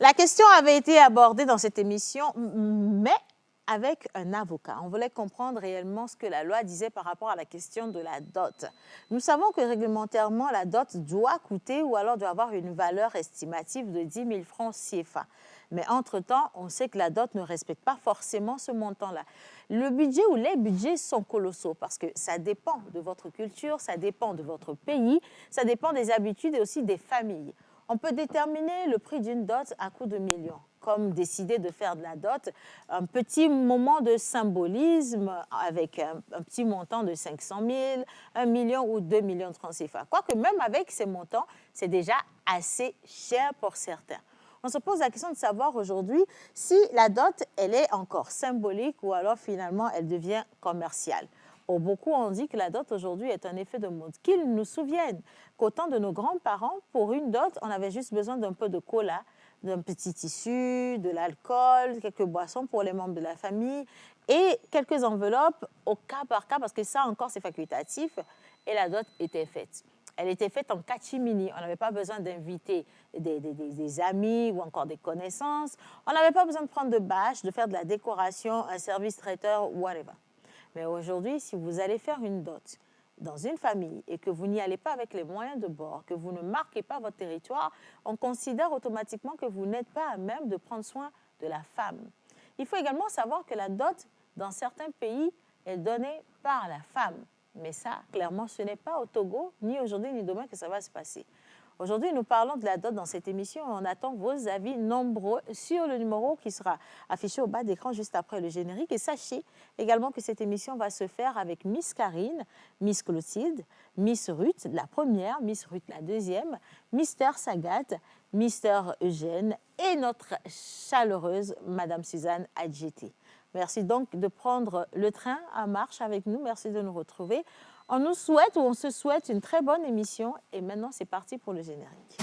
La question avait été abordée dans cette émission, mais avec un avocat. On voulait comprendre réellement ce que la loi disait par rapport à la question de la dot. Nous savons que réglementairement, la dot doit coûter ou alors doit avoir une valeur estimative de 10 000 francs CFA. Mais entre-temps, on sait que la dot ne respecte pas forcément ce montant-là. Le budget ou les budgets sont colossaux parce que ça dépend de votre culture, ça dépend de votre pays, ça dépend des habitudes et aussi des familles. On peut déterminer le prix d'une dot à coups de millions, comme décider de faire de la dot un petit moment de symbolisme avec un petit montant de 500 000, 1 million ou 2 millions de francs CFA. Quoique même avec ces montants, c'est déjà assez cher pour certains. On se pose la question de savoir aujourd'hui si la dot, elle est encore symbolique ou alors finalement elle devient commerciale. Pour beaucoup, on dit que la dot aujourd'hui est un effet de mode. Qu'ils nous souviennent qu'au temps de nos grands-parents, pour une dot, on avait juste besoin d'un peu de cola, d'un petit tissu, de l'alcool, quelques boissons pour les membres de la famille et quelques enveloppes au cas par cas, parce que ça encore c'est facultatif, et la dot était faite. Elle était faite en catimini. On n'avait pas besoin d'inviter des amis ou encore des connaissances. On n'avait pas besoin de prendre de bâches, de faire de la décoration, un service traiteur, whatever. Mais aujourd'hui, si vous allez faire une dot dans une famille et que vous n'y allez pas avec les moyens de bord, que vous ne marquez pas votre territoire, on considère automatiquement que vous n'êtes pas à même de prendre soin de la femme. Il faut également savoir que la dot, dans certains pays, est donnée par la femme. Mais ça, clairement, ce n'est pas au Togo, ni aujourd'hui, ni demain que ça va se passer. Aujourd'hui, nous parlons de la dot dans cette émission et on attend vos avis nombreux sur le numéro qui sera affiché au bas d'écran juste après le générique. Et sachez également que cette émission va se faire avec Miss Karine, Miss Clotilde, Miss Ruth, la première, Miss Ruth, la deuxième, Mister Sagat, Mister Eugène et notre chaleureuse Madame Suzanne Adjeti. Merci donc de prendre le train en marche avec nous. Merci de nous retrouver. On nous souhaite ou on se souhaite une très bonne émission. Et maintenant, c'est parti pour le générique.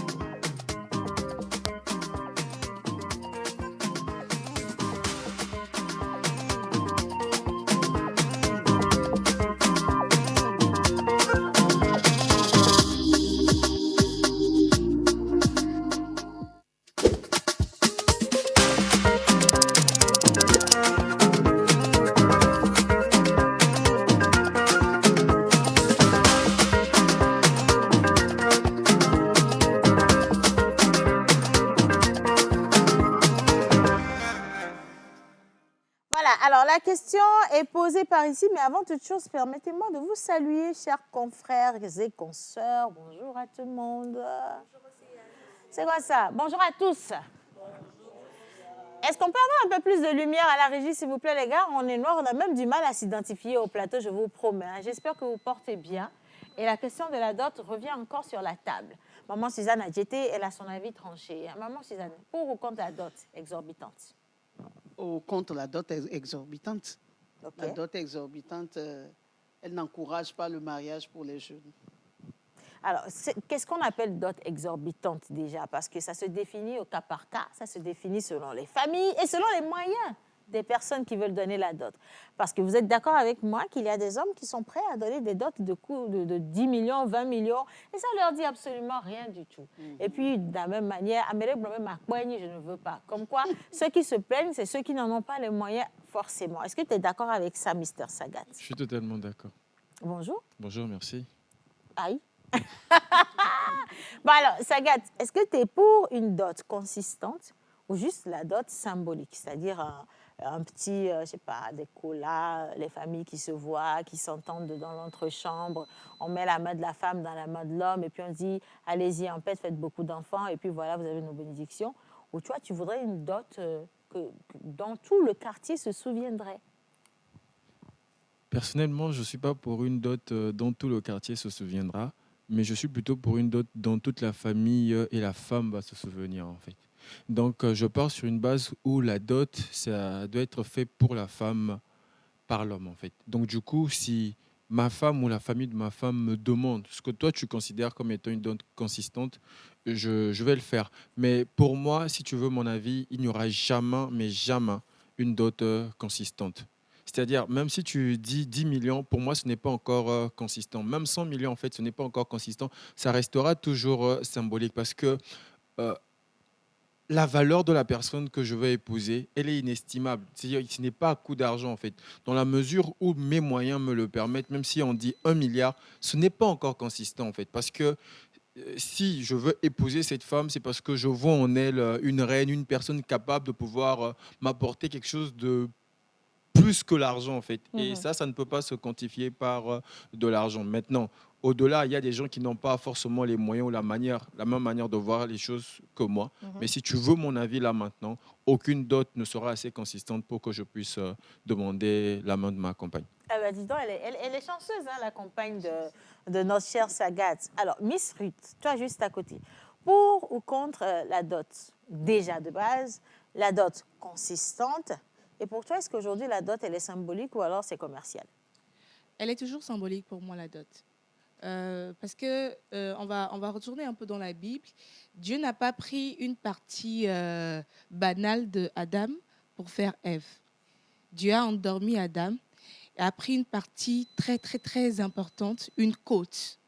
Alors, la question est posée par ici, mais avant toute chose, permettez-moi de vous saluer, chers confrères et consoeurs. Bonjour à tout le monde. C'est quoi ça? Bonjour à tous. Est-ce qu'on peut avoir un peu plus de lumière à la régie, s'il vous plaît, les gars? On est noir, on a même du mal à s'identifier au plateau, je vous promets. J'espère que vous portez bien. Et la question de la dot revient encore sur la table. Maman Suzanne Adjeti, elle a son avis tranché. Maman Suzanne, pour ou contre la dot exorbitante? Contre la dot exorbitante. Okay. La dot exorbitante, elle n'encourage pas le mariage pour les jeunes. Alors, qu'est-ce qu'on appelle dot exorbitante déjà? Parce que ça se définit au cas par cas, ça se définit selon les familles et selon les moyens des personnes qui veulent donner la dot. Parce que vous êtes d'accord avec moi qu'il y a des hommes qui sont prêts à donner des dots de 10 millions, 20 millions, et ça ne leur dit absolument rien du tout. Et puis, de la même manière, je ne veux pas. Comme quoi, ceux qui se plaignent, c'est ceux qui n'en ont pas les moyens forcément. Est-ce que tu es d'accord avec ça, Mister Sagat? Je suis totalement d'accord. Bonjour. Bonjour, merci. Aïe. Bon alors, Sagat, est-ce que tu es pour une dot consistante ou juste la dot symbolique? C'est-à-dire un petit, je sais pas, des colas, les familles qui se voient, qui s'entendent dans l'entrechambre, on met la main de la femme dans la main de l'homme et puis on dit, allez-y en paix, faites beaucoup d'enfants et puis voilà, vous avez nos bénédictions. Ou toi, tu voudrais une dot que dans tout le quartier se souviendrait? Personnellement, je ne suis pas pour une dot dont tout le quartier se souviendra, mais je suis plutôt pour une dot dont toute la famille et la femme va se souvenir, en fait. Donc, je pars sur une base où la dot, ça doit être fait pour la femme, par l'homme, en fait. Donc, du coup, si ma femme ou la famille de ma femme me demande ce que toi, tu considères comme étant une dot consistante, je vais le faire. Mais pour moi, si tu veux mon avis, il n'y aura jamais, mais jamais, une dot consistante. C'est-à-dire, même si tu dis 10 millions, pour moi, ce n'est pas encore consistant. Même 100 millions, en fait, ce n'est pas encore consistant. Ça restera toujours symbolique parce que la valeur de la personne que je veux épouser, elle est inestimable. C'est-à-dire que ce n'est pas à coût d'argent, en fait. Dans la mesure où mes moyens me le permettent, même si on dit 1 milliard, ce n'est pas encore consistant, en fait. Parce que si je veux épouser cette femme, c'est parce que je vois en elle une reine, une personne capable de pouvoir m'apporter quelque chose de plus que l'argent, en fait. Et Mhm. ça ne peut pas se quantifier par de l'argent. Maintenant, au-delà, il y a des gens qui n'ont pas forcément les moyens ou la même manière de voir les choses que moi. Mhm. Mais si tu veux mon avis là maintenant, aucune dot ne sera assez consistante pour que je puisse demander la main de ma compagne. Ah bah dis donc, elle est chanceuse, hein, la compagne de notre chère Sagat. Alors, Miss Ruth, toi juste à côté. Pour ou contre la dot, déjà de base, la dot consistante. Et pour toi, est-ce qu'aujourd'hui, la dot, elle est symbolique ou alors c'est commercial? Elle est toujours symbolique pour moi, la dot. Parce que on va retourner un peu dans la Bible. Dieu n'a pas pris une partie banale de Adam pour faire Ève. Dieu a endormi Adam et a pris une partie très, très, très importante, une côte.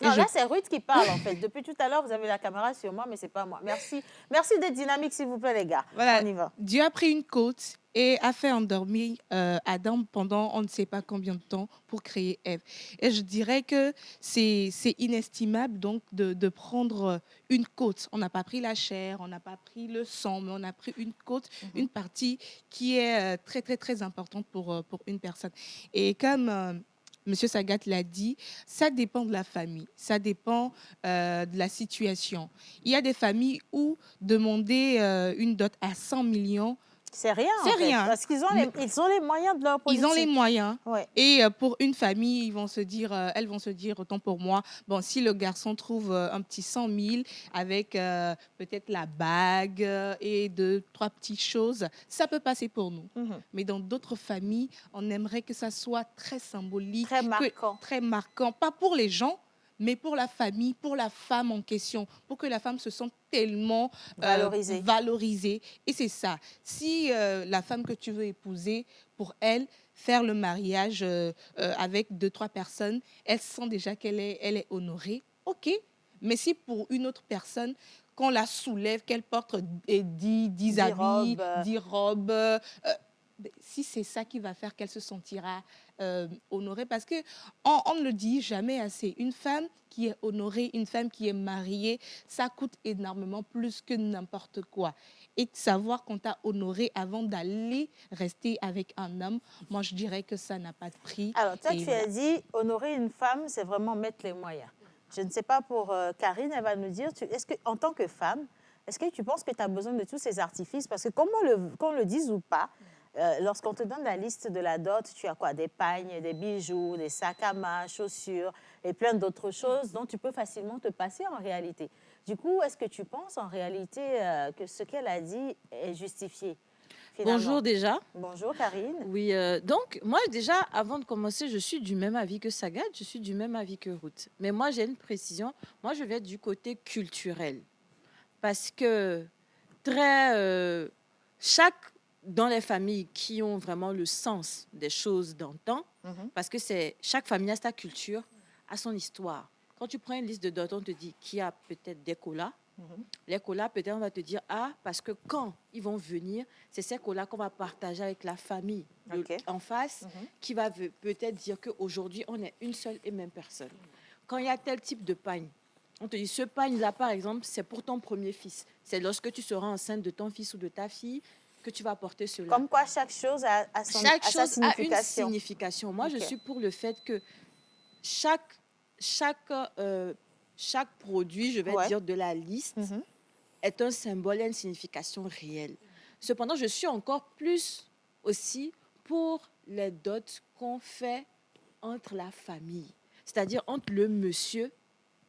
Et Non, je là, c'est Ruth qui parle, en fait. Depuis tout à l'heure, vous avez la caméra sur moi, mais c'est pas moi. Merci. Merci d'être dynamique, s'il vous plaît, les gars. Voilà, On y va. Dieu a pris une côte et a fait endormir Adam pendant on ne sait pas combien de temps pour créer Ève. Et je dirais que c'est inestimable donc de prendre une côte. On n'a pas pris la chair, on n'a pas pris le sang, mais on a pris une côte, une partie qui est très, très, très importante pour une personne. Et comme Monsieur Sagat l'a dit, ça dépend de la famille, ça dépend de la situation. Il y a des familles où demander une dot à 100 millions, C'est rien, en c'est fait. rien. Parce qu'ils ont, Mais ils ont les moyens de leur ils ont les politique. moyens. Ouais. Et pour une famille, elles vont se dire, autant pour moi, bon, si le garçon trouve un petit 100 000 avec peut-être la bague et deux, trois petites choses, ça peut passer pour nous. Mhm. Mais dans d'autres familles, on aimerait que ça soit très symbolique, Très marquant. très marquant, pas pour les gens, mais pour la famille, pour la femme en question, pour que la femme se sente tellement Valorisée. valorisée. Et c'est ça. Si la femme que tu veux épouser, pour elle, faire le mariage avec deux, trois personnes, elle sent déjà elle est honorée, ok. Mais si pour une autre personne, qu'on la soulève, qu'elle porte 10 10 habits, robes. 10 robes, si c'est ça qui va faire qu'elle se sentira honorée, parce que on ne le dit jamais assez, une femme qui est honorée, une femme qui est mariée, ça coûte énormément plus que n'importe quoi. Et de savoir qu'on t'a honoré avant d'aller rester avec un homme, moi je dirais que ça n'a pas de prix. Alors, toi, Et tu voilà. as dit, honorer une femme, c'est vraiment mettre les moyens. Je ne sais pas pour Karine, elle va nous dire, est-ce que, en tant que femme, est-ce que tu penses que tu as besoin de tous ces artifices? Parce que qu'on le dise ou pas, lorsqu'on te donne la liste de la dot, tu as quoi? Des pagnes, des bijoux, des sacs à main, chaussures et plein d'autres choses dont tu peux facilement te passer en réalité. Du coup, est-ce que tu penses en réalité que ce qu'elle a dit est justifié finalement? Bonjour déjà. Bonjour Karine. Oui, donc moi déjà, avant de commencer, je suis du même avis que Sagat, je suis du même avis que Ruth. Mais moi, j'ai une précision. Moi, je vais du côté culturel. Parce que très, dans les familles qui ont vraiment le sens des choses d'antan, parce que chaque famille a sa culture, a son histoire. Quand tu prends une liste de dot, on te dit qu'il y a peut-être des colas. Les colas, peut-être on va te dire, parce que quand ils vont venir, c'est ces colas qu'on va partager avec la famille Ok. en face, qui va peut-être dire qu'aujourd'hui, on est une seule et même personne. Quand il y a tel type de pagne, on te dit, ce pagne-là, par exemple, c'est pour ton premier fils. C'est lorsque tu seras enceinte de ton fils ou de ta fille que tu vas porter cela. Comme quoi chaque chose a Chaque sa chose a une signification. signification. Moi, Ok. je suis pour le fait que chaque produit, je vais Ouais. dire, de la liste est un symbole et une signification réelle. Cependant, je suis encore plus aussi pour les dots qu'on fait entre la famille, c'est-à-dire entre le monsieur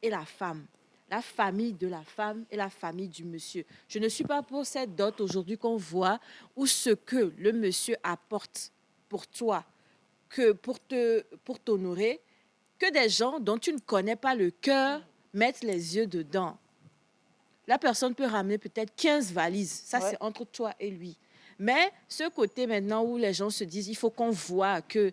et la femme, la famille de la femme et la famille du monsieur. Je ne suis pas pour cette dot aujourd'hui qu'on voit où ce que le monsieur apporte pour toi, que pour t'honorer, que des gens dont tu ne connais pas le cœur mettent les yeux dedans. La personne peut ramener peut-être 15 valises. Ça, Ouais. c'est entre toi et lui. Mais ce côté maintenant où les gens se disent, il faut qu'on voit que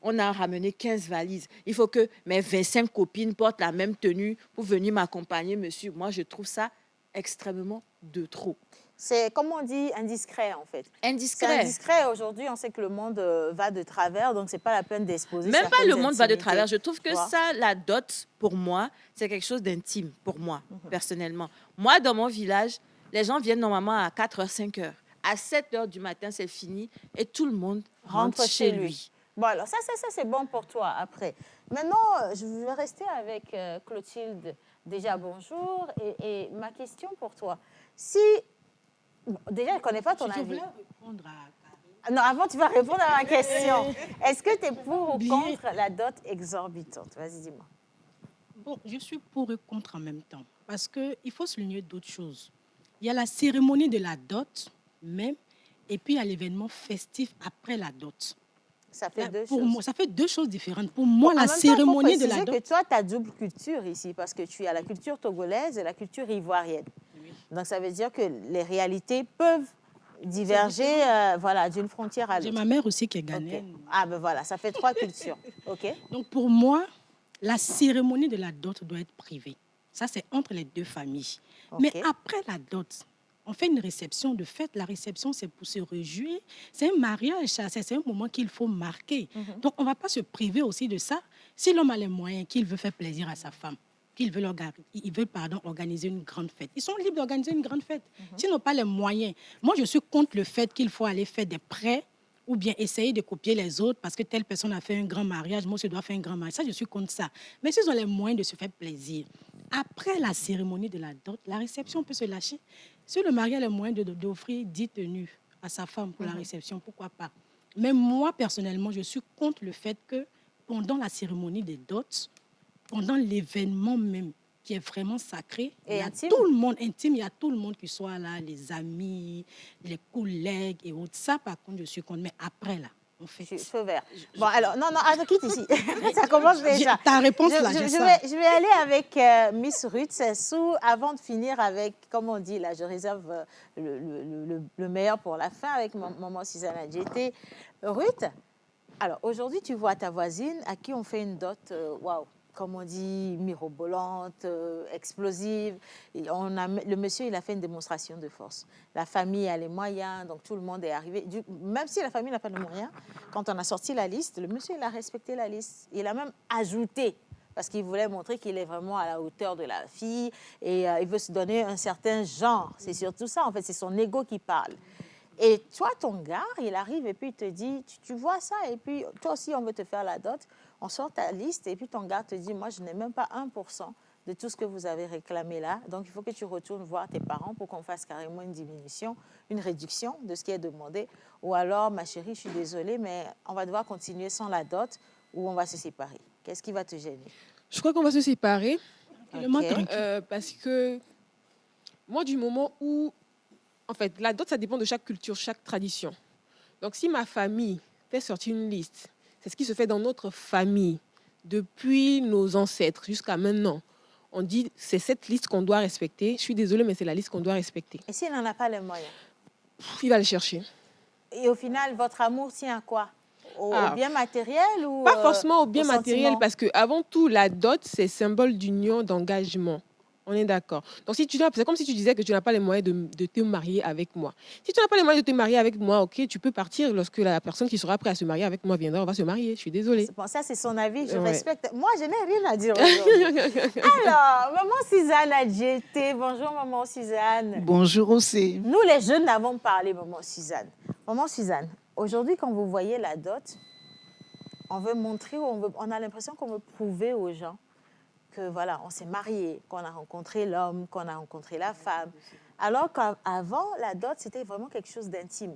on a ramené 15 valises. Il faut que mes 25 copines portent la même tenue pour venir m'accompagner, monsieur. Moi, je trouve ça extrêmement de trop. C'est, comme on dit, indiscret en fait. C'est Indiscret. indiscret. Aujourd'hui, on sait que le monde va de travers, donc c'est pas la peine d'exposer Même pas certaines le monde va de intimités. travers. Je trouve que Tu vois. ça, la dot, pour moi, c'est quelque chose d'intime, pour moi, personnellement. Moi, dans mon village, les gens viennent normalement à 4h, 5h. À 7h du matin, c'est fini et tout le monde rentre chez lui. Bon, alors ça c'est bon pour toi après. Maintenant, je vais rester avec Clotilde. Déjà, bonjour. Et ma question pour toi, si... bon, déjà, je ne connais pas ton Je avis. voulais répondre à Non, avant, tu vas répondre à ma question. Est-ce que tu es pour ou Bien. contre la dot exorbitante? Vas-y, dis-moi. Bon, je suis pour et contre en même temps. Parce qu'il faut souligner d'autres choses. Il y a la cérémonie de la dot, même, et puis il y a l'événement festif après la dot. Ça fait Là, deux pour choses. moi, ça fait deux choses différentes. Pour moi, En la même temps, cérémonie il faut de la préciser dot. que toi, tu as double culture ici, parce que tu as la culture togolaise et la culture ivoirienne. Donc, ça veut dire que les réalités peuvent diverger voilà, d'une frontière à J'ai l'autre. ma mère aussi qui est Ok. ghanéenne. Ah, ben voilà, ça fait trois cultures. OK? Donc pour moi, la cérémonie de la dot doit être privée. Ça, c'est entre les deux familles. Ok. Mais après la dot, on fait une réception de fête. La réception, c'est pour se réjouir. C'est un mariage, ça. C'est un moment qu'il faut marquer. Donc, on ne va pas se priver aussi de ça. Si l'homme a les moyens, qu'il veut faire plaisir à sa femme, qu'il veut, organiser une grande fête, ils sont libres d'organiser une grande fête. S'ils n'ont pas les moyens. Moi, je suis contre le fait qu'il faut aller faire des prêts ou bien essayer de copier les autres parce que telle personne a fait un grand mariage, moi aussi je dois faire un grand mariage. Ça, je suis contre ça. Mais s'ils ont les moyens de se faire plaisir, après la cérémonie de la dot, la réception peut se lâcher. Si le mari a les moyens d'offrir 10 tenues à sa femme pour la réception, pourquoi pas? Mais moi, personnellement, je suis contre le fait que pendant la cérémonie des dots, pendant l'événement même, qui est vraiment sacré, Et il y a intime. tout le monde intime, il y a tout le monde qui soit là, les amis, les collègues et autres. Ça, par contre, je suis contre. Mais après, là, on fait... Feu vert. Bon, alors, non, attends, quitte ici. Ça commence déjà. Ta réponse, là, j'ai ça. Je vais aller avec Miss Ruth Sessou avant de finir avec, comme on dit, là, je réserve le meilleur pour la fin avec maman Suzanne Adjeté. Ruth, alors aujourd'hui, tu vois ta voisine à qui on fait une dot, waouh, comme on dit, mirobolante, explosive. Et le monsieur, il a fait une démonstration de force. La famille a les moyens, donc tout le monde est arrivé. Même si la famille n'a pas de moyens, quand on a sorti la liste, le monsieur, il a respecté la liste. Il a même ajouté, parce qu'il voulait montrer qu'il est vraiment à la hauteur de la fille et il veut se donner un certain genre. C'est surtout ça, en fait, c'est son ego qui parle. Et toi, ton gars, il arrive et puis il te dit, tu vois ça, et puis toi aussi, on veut te faire la dot. On sort ta liste et puis ton gars te dit, moi, je n'ai même pas 1% de tout ce que vous avez réclamé là. Donc, il faut que tu retournes voir tes parents pour qu'on fasse carrément une diminution, une réduction de ce qui est demandé. Ou alors, ma chérie, je suis désolée, mais on va devoir continuer sans la dot ou on va se séparer. Qu'est-ce qui va te gêner? Je crois qu'on va se séparer Tranquillement, Ok. tranquille. parce que moi, du moment où, en fait, la dot, ça dépend de chaque culture, chaque tradition. Donc, si ma famille fait sortir une liste, c'est ce qui se fait dans notre famille depuis nos ancêtres jusqu'à maintenant. On dit c'est cette liste qu'on doit respecter. Je suis désolée, mais c'est la liste qu'on doit respecter. Et s'il n'en a pas les moyens? Il va le chercher. Et au final, votre amour tient à quoi? Au bien matériel ou Pas forcément au bien au matériel, sentiment? parce que avant tout, la dot, c'est symbole d'union, d'engagement. On est d'accord. Donc, si c'est comme si tu disais que tu n'as pas les moyens de te marier avec moi. Si tu n'as pas les moyens de te marier avec moi, ok, tu peux partir lorsque la personne qui sera prête à se marier avec moi viendra, on va se marier. Je suis désolée. Bon, ça, c'est son avis, je Ouais. respecte. Moi, je n'ai rien à dire aujourd'hui. Alors, maman Suzanne Adjeté. Bonjour, maman Suzanne. Bonjour aussi. Nous, les jeunes, n'avons parlé, maman Suzanne. Maman Suzanne, aujourd'hui, quand vous voyez la dot, on veut montrer, on a l'impression qu'on veut prouver aux gens que voilà, on s'est marié, qu'on a rencontré l'homme, qu'on a rencontré la femme. Alors qu'avant, la dot, c'était vraiment quelque chose d'intime.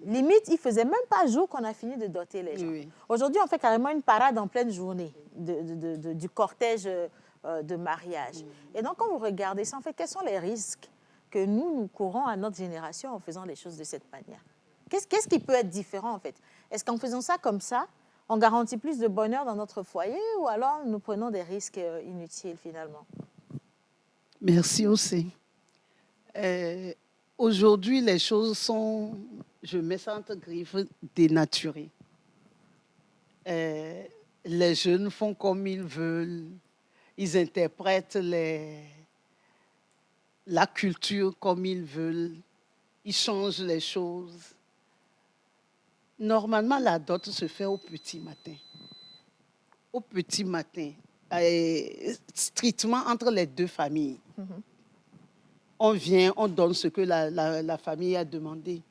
Limite, il ne faisait même pas jour qu'on a fini de doter les gens. Oui. Aujourd'hui, on fait carrément une parade en pleine journée du cortège de mariage. Et donc, quand vous regardez ça, en fait, quels sont les risques que nous courons à notre génération en faisant les choses de cette manière? Qu'est-ce qui peut être différent, en fait? Est-ce qu'en faisant ça comme ça, on garantit plus de bonheur dans notre foyer ou alors nous prenons des risques inutiles, finalement? Merci aussi. Aujourd'hui, les choses sont, je mets ça entre griffes, dénaturées. Les jeunes font comme ils veulent. Ils interprètent la culture comme ils veulent. Ils changent les choses. Normalement, la dot se fait au petit matin. Au petit matin. Strictement entre les deux familles. On vient, on donne ce que la famille a demandé.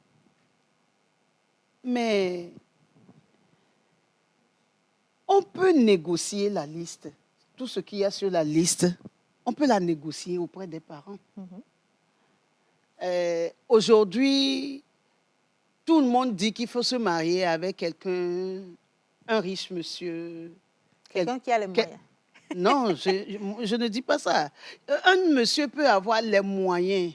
Mais on peut négocier la liste. Tout ce qu'il y a sur la liste, on peut la négocier auprès des parents. Aujourd'hui, tout le monde dit qu'il faut se marier avec quelqu'un, un riche monsieur. Quelqu'un qui a les moyens. Non, je ne dis pas ça. Un monsieur peut avoir les moyens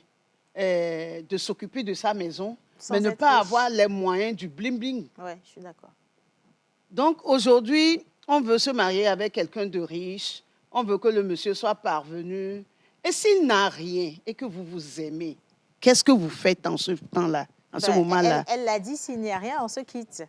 de s'occuper de sa maison, Sans mais ne être pas riche. avoir les moyens du bling-bling. Oui, je suis d'accord. Donc aujourd'hui, on veut se marier avec quelqu'un de riche, on veut que le monsieur soit parvenu. Et s'il n'a rien et que vous vous aimez, qu'est-ce que vous faites en ce temps-là, en ce Ben, moment-là? Elle l'a dit, s'il n'y a rien, on se quitte.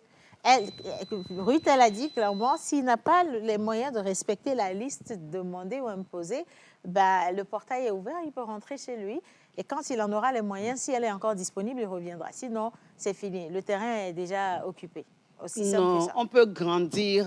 Ruth, elle a dit clairement, s'il n'a pas les moyens de respecter la liste demandée ou imposée, ben, le portail est ouvert, il peut rentrer chez lui. Et quand il en aura les moyens, si elle est encore disponible, il reviendra. Sinon, c'est fini. Le terrain est déjà occupé. Aussi simple que Non, ça. on peut grandir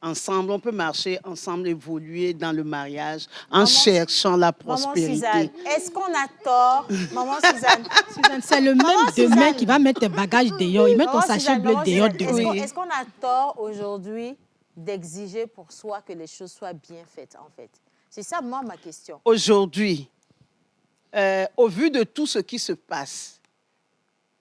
ensemble, on peut marcher ensemble, évoluer dans le mariage en Maman- cherchant la Maman prospérité. Suzanne, est-ce qu'on a tort? Maman Suzanne, Suzanne, c'est le même Suzanne. demain qui va mettre tes bagages dehors. Il met ton Maman sachet Suzanne, bleu Maman dehors. Suzanne, dehors. est-ce qu'on a tort aujourd'hui d'exiger pour soi que les choses soient bien faites, en fait? C'est ça, moi, ma question. Aujourd'hui, au vu de tout ce qui se passe,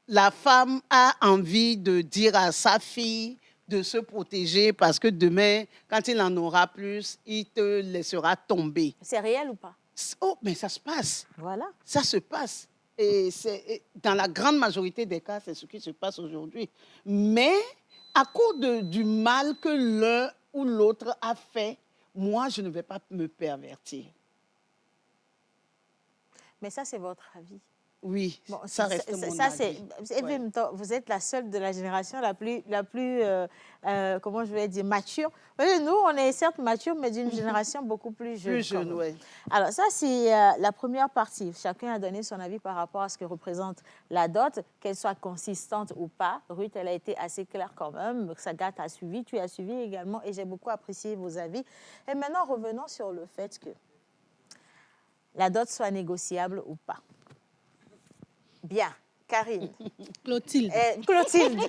la femme a envie de dire à sa fille de se protéger parce que demain, quand il en aura plus, il te laissera tomber. C'est réel ou pas? Oh, mais ça se passe. Voilà. Ça se passe. Et dans la grande majorité des cas, c'est ce qui se passe aujourd'hui. Mais à cause du mal que l'un ou l'autre a fait, moi, je ne vais pas me pervertir. Mais ça, c'est votre avis. Oui, Bon, ça reste mon avis. Et puis, en même temps, vous êtes la seule de la génération la plus comment je vais dire, mature. Vous voyez, nous, on est certes mature, mais d'une génération beaucoup plus jeune. Plus jeune, quand même. oui. Alors, ça, c'est la première partie. Chacun a donné son avis par rapport à ce que représente la dot, qu'elle soit consistante ou pas. Ruth, elle a été assez claire quand même. Sagat a suivi, tu as suivi également, et j'ai beaucoup apprécié vos avis. Et maintenant, revenons sur le fait que la dot soit négociable ou pas. Bien, Karine. Clotilde. Clotilde. non,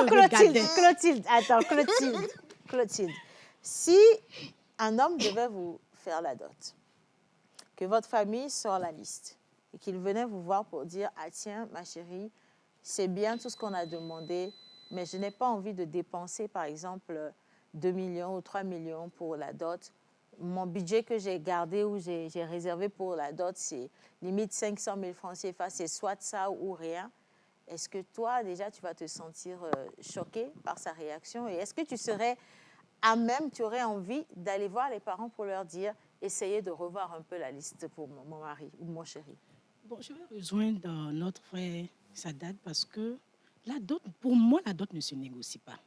Clotilde. Attends, Clotilde. Si un homme devait vous faire la dot, que votre famille sort la liste et qu'il venait vous voir pour dire « Ah tiens, ma chérie, c'est bien tout ce qu'on a demandé, mais je n'ai pas envie de dépenser, par exemple, 2 millions ou 3 millions pour la dot. Mon budget que j'ai gardé ou j'ai réservé pour la dot, c'est limite 500 000 francs CFA, c'est soit ça ou rien. » Est-ce que toi, déjà, tu vas te sentir choqué par sa réaction? Et est-ce que tu serais à même, tu aurais envie d'aller voir les parents pour leur dire « Essayez de revoir un peu la liste pour mon mari ou mon chéri ». Bon, je vais rejoindre notre frère Sadat parce que la dot, pour moi, la dot ne se négocie pas.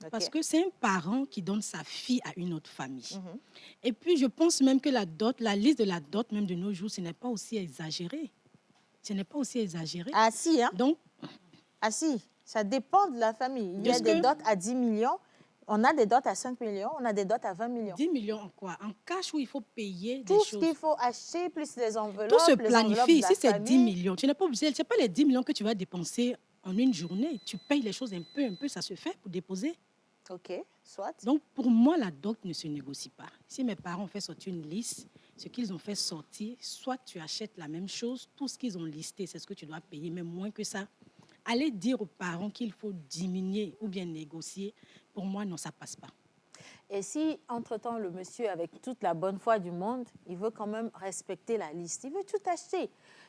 Ok. Parce que c'est un parent qui donne sa fille à une autre famille. Mhm. Et puis, je pense même que la dot, la liste de la dot, même de nos jours, ce n'est pas aussi exagéré. Ce n'est pas aussi exagéré. Ah si, hein? Donc, Ah si, ça dépend de la famille. Il y a Est-ce des que- dots à 10 millions, on a des dots à 5 millions, on a des dots à 20 millions. 10 millions en quoi? En cash où il faut payer des Tout ce choses. qu'il faut acheter, plus les enveloppes, Tout se les enveloppes planifie. de la Si c'est 10 famille. millions, tu n'es pas obligé. Ce n'est pas les 10 millions que tu vas dépenser en une journée. Tu payes les choses un peu, ça se fait pour déposer. OK, soit. Donc, pour moi, la dot ne se négocie pas. Si mes parents ont fait sortir une liste, ce qu'ils ont fait sortir, soit tu achètes la même chose, tout ce qu'ils ont listé, c'est ce que tu dois payer, mais moins que ça. Aller dire aux parents qu'il faut diminuer ou bien négocier, pour moi, non, ça passe pas. Et si, entre-temps, le monsieur, avec toute la bonne foi du monde, il veut quand même respecter la liste, il veut tout acheter.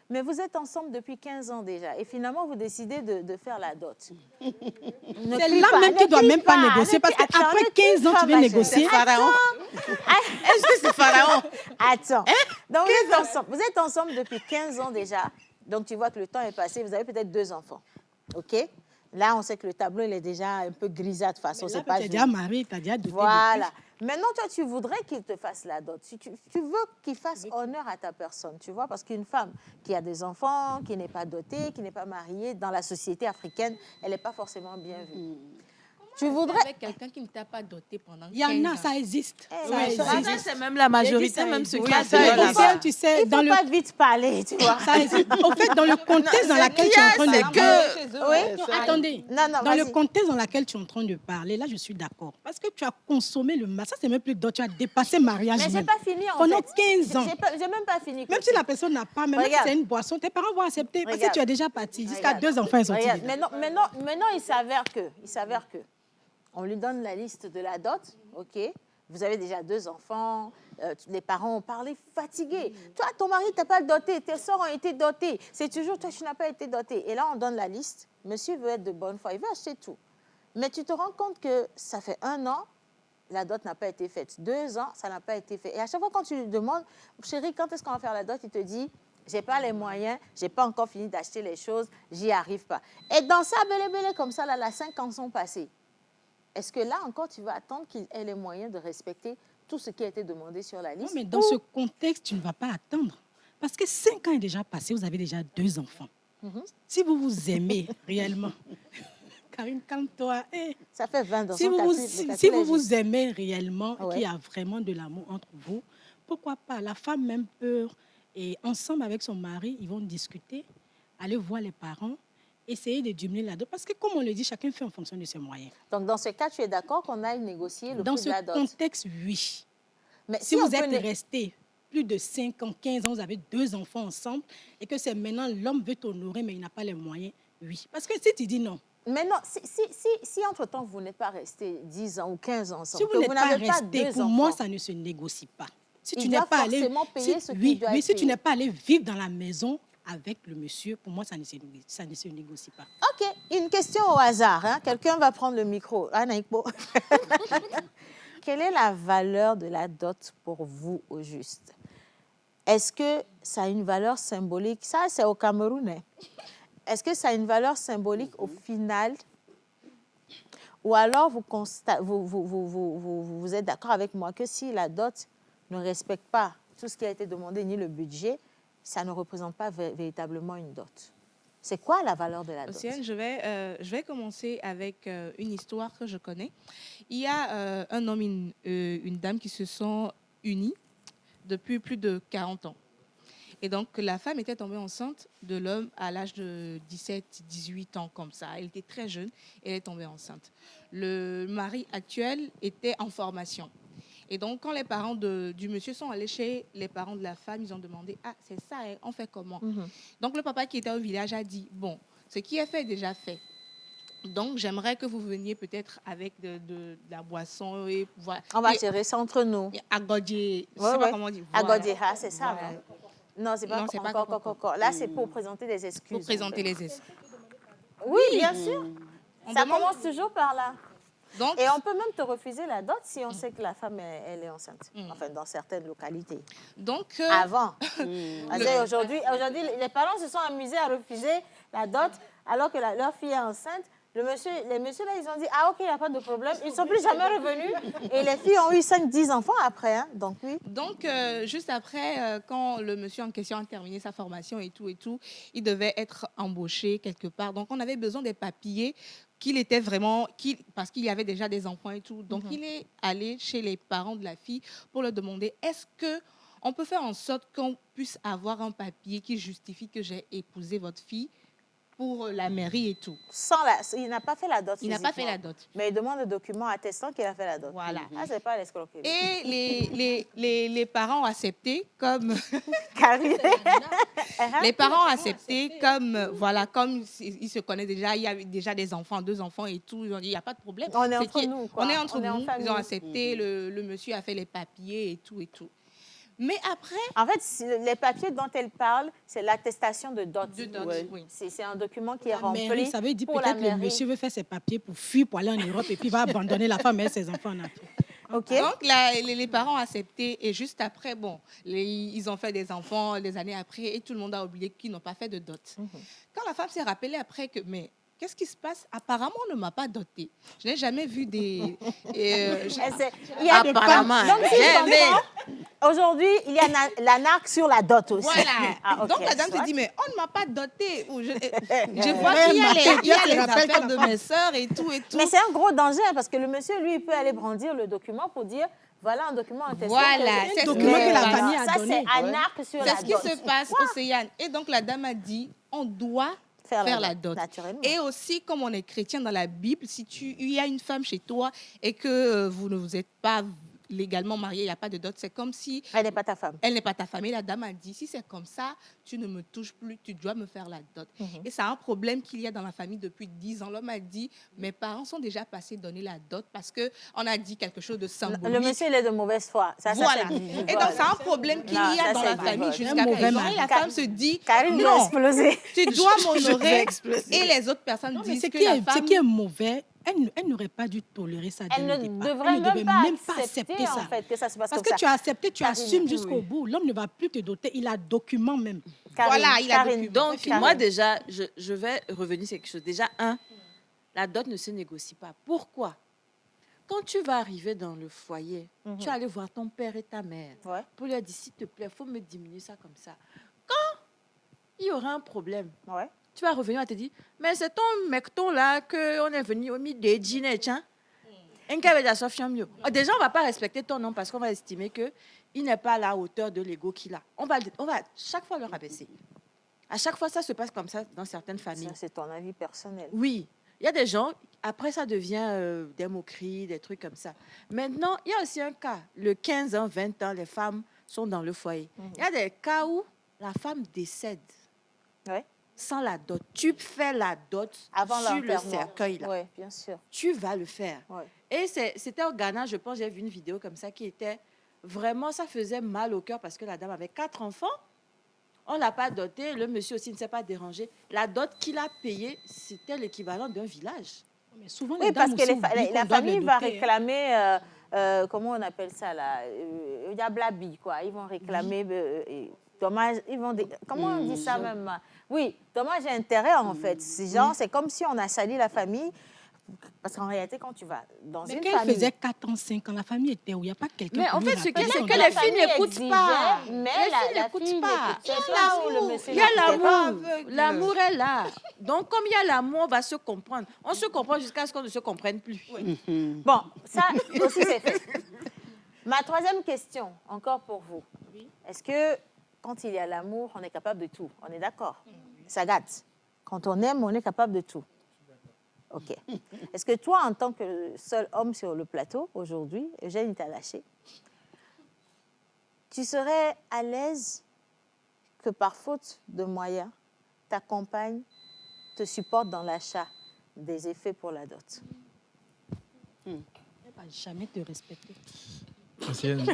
Mais vous êtes ensemble depuis 15 ans déjà, et finalement, vous décidez de faire la dot. C'est là même que tu ne dois même pas négocier, parce qu'après 15 ans, tu viens négocier. Pharaon. Est-ce que c'est Pharaon? Attends. Donc, vous êtes ensemble depuis 15 ans déjà. Donc, tu vois que le temps est passé. Vous avez peut-être 2 enfants. OK? Là, on sait que le tableau, il est déjà un peu grisâtre de toute façon. Mais C'est là, pas tu es déjà joli. marié, tu as déjà doté. Voilà. Maintenant, toi, tu voudrais qu'il te fasse la dot. Tu veux qu'il fasse honneur à ta personne, tu vois, parce qu'une femme qui a des enfants, qui n'est pas dotée, qui n'est pas mariée, dans la société africaine, elle n'est pas forcément bien vue. Tu voudrais... Avec quelqu'un qui ne t'a pas doté pendant 15 ans. Il y en a, ça existe. Eh, Ça oui, existe. ça Ça, c'est même la majorité, ça même ceux existe. qui Oui, ça adorent existe. là-bas. Tu sais, Il ne faut pas vite parler, tu vois. ça existe. Au fait, dans le contexte dans lequel tu es en train c'est de que... Oui. Non, attendez. Non, non, Dans le vas-y. contexte dans lequel tu es en train de parler, là, je suis d'accord. Parce que tu as consommé le mariage. Ça, c'est même plus d'autre. Tu as dépassé le mariage. Mais j'ai même. pas fini en Pendant fait. 15 ans. J'ai même pas fini. Même Clotilde. si la personne n'a pas, même si Regarde. c'est une boisson, tes parents vont accepter. Parce que Regarde. tu es déjà parti. Jusqu'à Regarde. 2 enfants, ils sont Regarde, dedans. maintenant, il s'avère que, on lui donne la liste de la dot, ok. Vous avez déjà 2 enfants, les parents ont parlé fatigués. Toi, ton mari t'a pas doté, tes soeurs ont été dotées. C'est toujours toi, tu n'as pas été doté. Et là, on donne la liste. Monsieur veut être de bonne foi, il veut acheter tout. Mais tu te rends compte que ça fait 1 an, la dot n'a pas été faite. 2 ans, ça n'a pas été fait. Et à chaque fois, quand tu lui demandes, chérie, quand est-ce qu'on va faire la dot, il te dit, j'ai pas les moyens, j'ai pas encore fini d'acheter les choses, j'y arrive pas. Et dans ça, belé, comme ça, là, 5 ans sont passés. Est-ce que là encore, tu vas attendre qu'il ait les moyens de respecter tout ce qui a été demandé sur la Non, liste? mais dans ce contexte, tu ne vas pas attendre. Parce que 5 ans est déjà passé, vous avez déjà 2 enfants. Si vous vous aimez réellement, Karine, calme-toi. Ça fait 20 ans. Si vous vous aimez réellement, Ouais. qu'il y a vraiment de l'amour entre vous, pourquoi pas? La femme même peut, et ensemble avec son mari, ils vont discuter, aller voir les parents, essayer de diminuer la dot. Parce que comme on le dit, chacun fait en fonction de ses moyens. Donc, dans ce cas, tu es d'accord qu'on aille négocier le Dans prix ce de la dot? contexte, oui. Mais Si on vous peut êtes resté plus de 5 ans, 15 ans, vous avez 2 enfants ensemble, et que c'est maintenant l'homme veut t'honorer, mais il n'a pas les moyens, oui. Parce que si tu dis non, Mais non, si entre-temps, vous n'êtes pas resté 10 ans ou 15 ans ensemble, si vous que n'êtes pas n'avez resté, deux pour enfants, moi, ça ne se négocie pas. Si Il tu n'es doit pas allé, forcément payer ce qu'il oui, doit oui, être si tu payé. n'es pas allé vivre dans la maison avec le monsieur, pour moi, ça ne se négocie pas. OK, une question au hasard. Hein? Quelqu'un va prendre le micro. Anaïkbo. Quelle est la valeur de la dot pour vous, au juste? Est-ce que ça a une valeur symbolique? Ça, c'est au Cameroun. Hein? Est-ce que ça a une valeur symbolique au final? Ou alors, vous êtes d'accord avec moi que si la dot ne respecte pas tout ce qui a été demandé, ni le budget, ça ne représente pas véritablement une dot? C'est quoi la valeur de la dot? Océane, je vais commencer avec une histoire que je connais. Il y a un homme et une dame qui se sont unis depuis plus de 40 ans. Et donc, la femme était tombée enceinte de l'homme à l'âge de 17, 18 ans, comme ça. Elle était très jeune et elle est tombée enceinte. Le mari actuel était en formation. Et donc, quand les parents du monsieur sont allés chez les parents de la femme, ils ont demandé « Ah, c'est ça, hein, on fait comment ?» Donc, le papa qui était au village a dit « Bon, ce qui est fait est déjà fait. Donc, j'aimerais que vous veniez peut-être avec de la boisson. Et, voilà. On va Et- gérer ça entre nous. et Agodie, je ne Ouais, sais pas ouais. comment on dit. Agodieha, c'est ça, Voilà. non? Non, c'est pas Non, c'est pas encore. Kokoko. Là, c'est pour présenter des excuses. Pour présenter les excuses. Oui, bien sûr. On Ça demande- commence toujours par là. Donc, Et on peut même te refuser la dot si on sait que la femme, elle est enceinte. Enfin, dans certaines localités. donc Avant. Parce qu'aujourd'hui, les parents se sont amusés à refuser la dot alors que leur fille est enceinte. Les messieurs, là, ils ont dit, ah, OK, il n'y a pas de problème. Ils ne sont plus jamais revenus. Et les filles ont eu 5-10 enfants après. Hein. Donc, oui. Donc, juste après, quand le monsieur en question a terminé sa formation et tout, il devait être embauché quelque part. Donc, on avait besoin des papiers qu'il était vraiment... parce qu'il y avait déjà des enfants et tout. Donc, il est allé chez les parents de la fille pour leur demander, est-ce qu'on peut faire en sorte qu'on puisse avoir un papier qui justifie que j'ai épousé votre fille pour la mairie et tout. Il n'a pas fait la dot. Il n'a pas fait physiquement. la dot. Mais il demande le document attestant qu'il a fait la dot. Voilà. Ah, c'est pas l'escroquerie. Et les parents ont accepté comme... Carré. Les parents ont accepté comme, voilà, comme ils se connaissent déjà, il y a déjà des enfants, 2 enfants et tout, ils ont dit, il n'y a pas de problème. On est C'est entre qui- nous, quoi. On est entre On est en nous, famille. ils ont accepté, le monsieur a fait les papiers et tout. Mais après, En fait, les papiers dont elle parle, c'est l'attestation de dot. De dot, oui. C'est un document qui est La rempli mairie, ça veut dire pour la peut-être le mairie. monsieur veut faire ses papiers pour fuir, pour aller en Europe, et puis il va abandonner la femme et ses enfants en Afrique. OK. donc les parents ont accepté et juste après, bon, ils ont fait des enfants des années après et tout le monde a oublié qu'ils n'ont pas fait de dot. Quand la femme s'est rappelée après que, mais qu'est-ce qui se passe? Apparemment, on ne m'a pas dotée. Je n'ai jamais vu des... Il y a Apparemment, Donc, si je jamais. comprends, aujourd'hui, il y a l'anarque sur la dot aussi. Voilà. Ah, ok, Donc, la dame soit. te dit, mais on ne m'a pas dotée. Ou je vois qu'il y a les affaires de mes sœurs et tout et tout. Mais c'est un gros danger parce que le monsieur, lui, il peut aller brandir le document pour dire voilà un document attestant. Voilà, c'est un document que la voilà. famille a Ça, donné. c'est anarque sur C'est la ce qui dot. se passe, Océane. Et donc, la dame a dit, on doit faire la dot. Naturellement. Et aussi, comme on est chrétien dans la Bible, si il y a une femme chez toi et que vous ne vous êtes pas légalement marié, il n'y a pas de dot, c'est comme si Elle n'est pas ta femme. elle n'est pas ta famille. La dame a dit, si c'est comme ça, tu ne me touches plus, tu dois me faire la dot. Et c'est un problème qu'il y a dans la famille depuis 10 ans. L'homme a dit, mes parents sont déjà passés donner la dot parce qu'on a dit quelque chose de symbolique. Le monsieur, il est de mauvaise foi. Ça, Voilà. c'est du Et donc, c'est un problème qu'il Non, y a ça, dans c'est la du famille vol. jusqu'à Un mauvais présent. mari. Et la femme se dit, Karine doit non, exploser. tu dois m'honorer. Et les autres personnes Non, mais disent ce que qui, la est, ce femme... qui est mauvais, elle n'aurait pas dû tolérer ça dès Elle le ne départ. devrait Elle ne devait même pas accepter, accepter ça. en fait, que ça se passe Parce comme que ça. tu as accepté, tu Karine, assumes jusqu'au oui. bout. L'homme ne va plus te doter. Il a document même. Karine, Voilà, il a Karine, document. Donc, Karine. moi, déjà, je vais revenir sur quelque chose. Déjà, la dot ne se négocie pas. Pourquoi? Quand tu vas arriver dans le foyer, tu vas aller voir ton père et ta mère Ouais. pour leur dire, s'il te plaît, il faut me diminuer ça comme ça. Quand il y aura un problème, Ouais. tu vas revenir et te dire, mais c'est ton mecton là qu'on est venu au milieu des dîners, tiens. Déjà, on ne va pas respecter ton nom parce qu'on va estimer qu'il n'est pas à la hauteur de l'ego qu'il a. On va chaque fois le rabaisser. À chaque fois, ça se passe comme ça dans certaines familles. Ça, c'est ton avis personnel. Oui, il y a des gens, après ça devient des moqueries, des trucs comme ça. Maintenant, il y a aussi un cas, le 15 ans, 20 ans, les femmes sont dans le foyer. Il y a des cas où la femme décède Ouais. sans la dot. Tu fais la dot Avant sur le l'enterrement. cercueil. Là. Oui, bien sûr. Tu vas le faire. Ouais. Et c'était au Ghana, je pense, j'ai vu une vidéo comme ça qui était vraiment, ça faisait mal au cœur parce que la dame avait 4 enfants. On ne l'a pas doté, le monsieur aussi ne s'est pas dérangé. La dot qu'il a payée, c'était l'équivalent d'un village. Mais souvent, Oui, les parce dames que aussi oublient la qu'on doit les famille va doter, hein. réclamer, comment on appelle ça là, Yablabi, quoi. Ils vont réclamer, dommage, ils vont, comment on dit ça même? Oui, dommage et intérêt en fait. C'est comme si on a sali la famille. Parce qu'en réalité, quand tu vas dans Mais une qu'elle famille... faisait 4 ans, 5 ans, la famille était où il n'y a pas quelqu'un Mais qui en lui fait, ce qu'il y a, rappelle c'est qu'on que doit- les filles n'écoutent pas. Mais Les filles la n'écoutent fille pas. n'écoute- c'est là où le monsieur Il y a n'écoutait pas. l'amour. L'amour est là. Donc, comme il y a l'amour, on va se comprendre. On se comprend jusqu'à ce qu'on ne se comprenne plus. Bon, ça aussi c'est fait. Ma troisième question, encore pour vous. Est-ce que quand il y a l'amour, on est capable de tout? On est d'accord? Ça gâte. Quand on aime, on est capable de tout. OK. Est-ce que toi, en tant que seul homme sur le plateau, aujourd'hui, Eugène t'a lâché, tu serais à l'aise que par faute de moyens, ta compagne te supporte dans l'achat des effets pour la dot? Elle ne va jamais te respecter. Océane,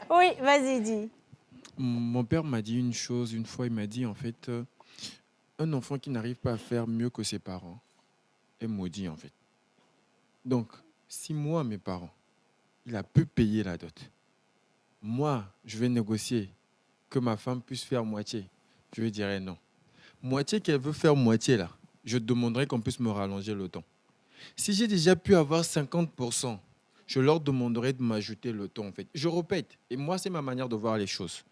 Oui, vas-y, dis. mon père m'a dit une chose, une fois, il m'a dit en fait, un enfant qui n'arrive pas à faire mieux que ses parents est maudit en fait. Donc, si moi, mes parents, il a pu payer la dot, moi, je vais négocier que ma femme puisse faire moitié, je lui dirais non. Moitié qu'elle veut faire moitié là, je demanderai qu'on puisse me rallonger le temps. Si j'ai déjà pu avoir 50%, je leur demanderai de m'ajouter le temps en fait. Je répète, et moi, c'est ma manière de voir les choses.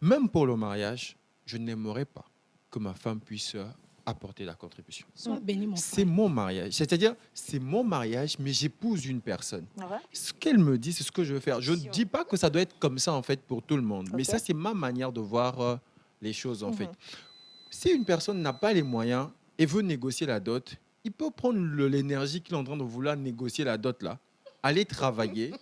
Même pour le mariage, je n'aimerais pas que ma femme puisse apporter la contribution. Sois béni, mon C'est frère. mon mariage. C'est-à-dire, c'est mon mariage, mais j'épouse une personne. Ah ouais? Ce qu'elle me dit, c'est ce que je veux faire. Je ne dis pas que ça doit être comme ça, en fait, pour tout le monde. Mais Ok. ça, c'est ma manière de voir les choses, en fait. Si une personne n'a pas les moyens et veut négocier la dot, il peut prendre l'énergie qu'il est en train de vouloir négocier la dot, là, aller travailler.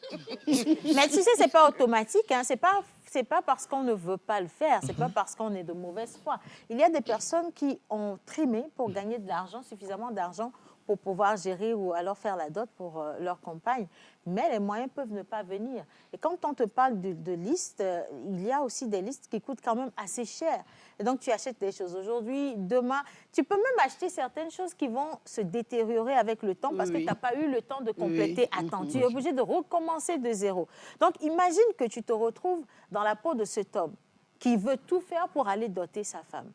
Mais tu sais, c'est pas automatique. Hein. C'est pas parce qu'on ne veut pas le faire. C'est pas parce qu'on est de mauvaise foi. Il y a des personnes qui ont trimé pour gagner de l'argent, suffisamment d'argent pour pouvoir gérer ou alors faire la dot pour leur compagne. Mais les moyens peuvent ne pas venir. Et quand on te parle de listes, il y a aussi des listes qui coûtent quand même assez cher. Et donc, tu achètes des choses aujourd'hui, demain. Tu peux même acheter certaines choses qui vont se détériorer avec le temps parce que tu n'as pas eu le temps de compléter à temps. Tu es obligé de recommencer de zéro. Donc, imagine que tu te retrouves dans la peau de cet homme qui veut tout faire pour aller doter sa femme.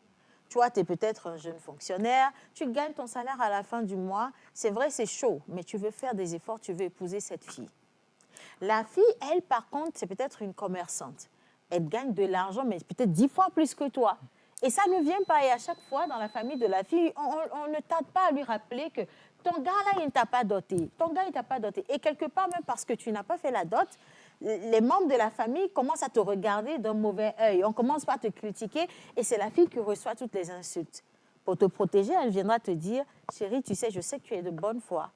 Toi, tu es peut-être un jeune fonctionnaire, tu gagnes ton salaire à la fin du mois. C'est vrai, c'est chaud, mais tu veux faire des efforts, tu veux épouser cette fille. La fille, elle, par contre, c'est peut-être une commerçante. Elle gagne de l'argent, mais peut-être 10 fois plus que toi. Et ça ne vient pas. Et à chaque fois, dans la famille de la fille, on ne tarde pas à lui rappeler que ton gars, là, il ne t'a pas doté. Ton gars, il ne t'a pas doté. Et quelque part, même parce que tu n'as pas fait la dot, les membres de la famille commencent à te regarder d'un mauvais œil. On commence par te critiquer et c'est la fille qui reçoit toutes les insultes. Pour te protéger, elle viendra te dire, chérie, tu sais, je sais que tu es de bonne foi.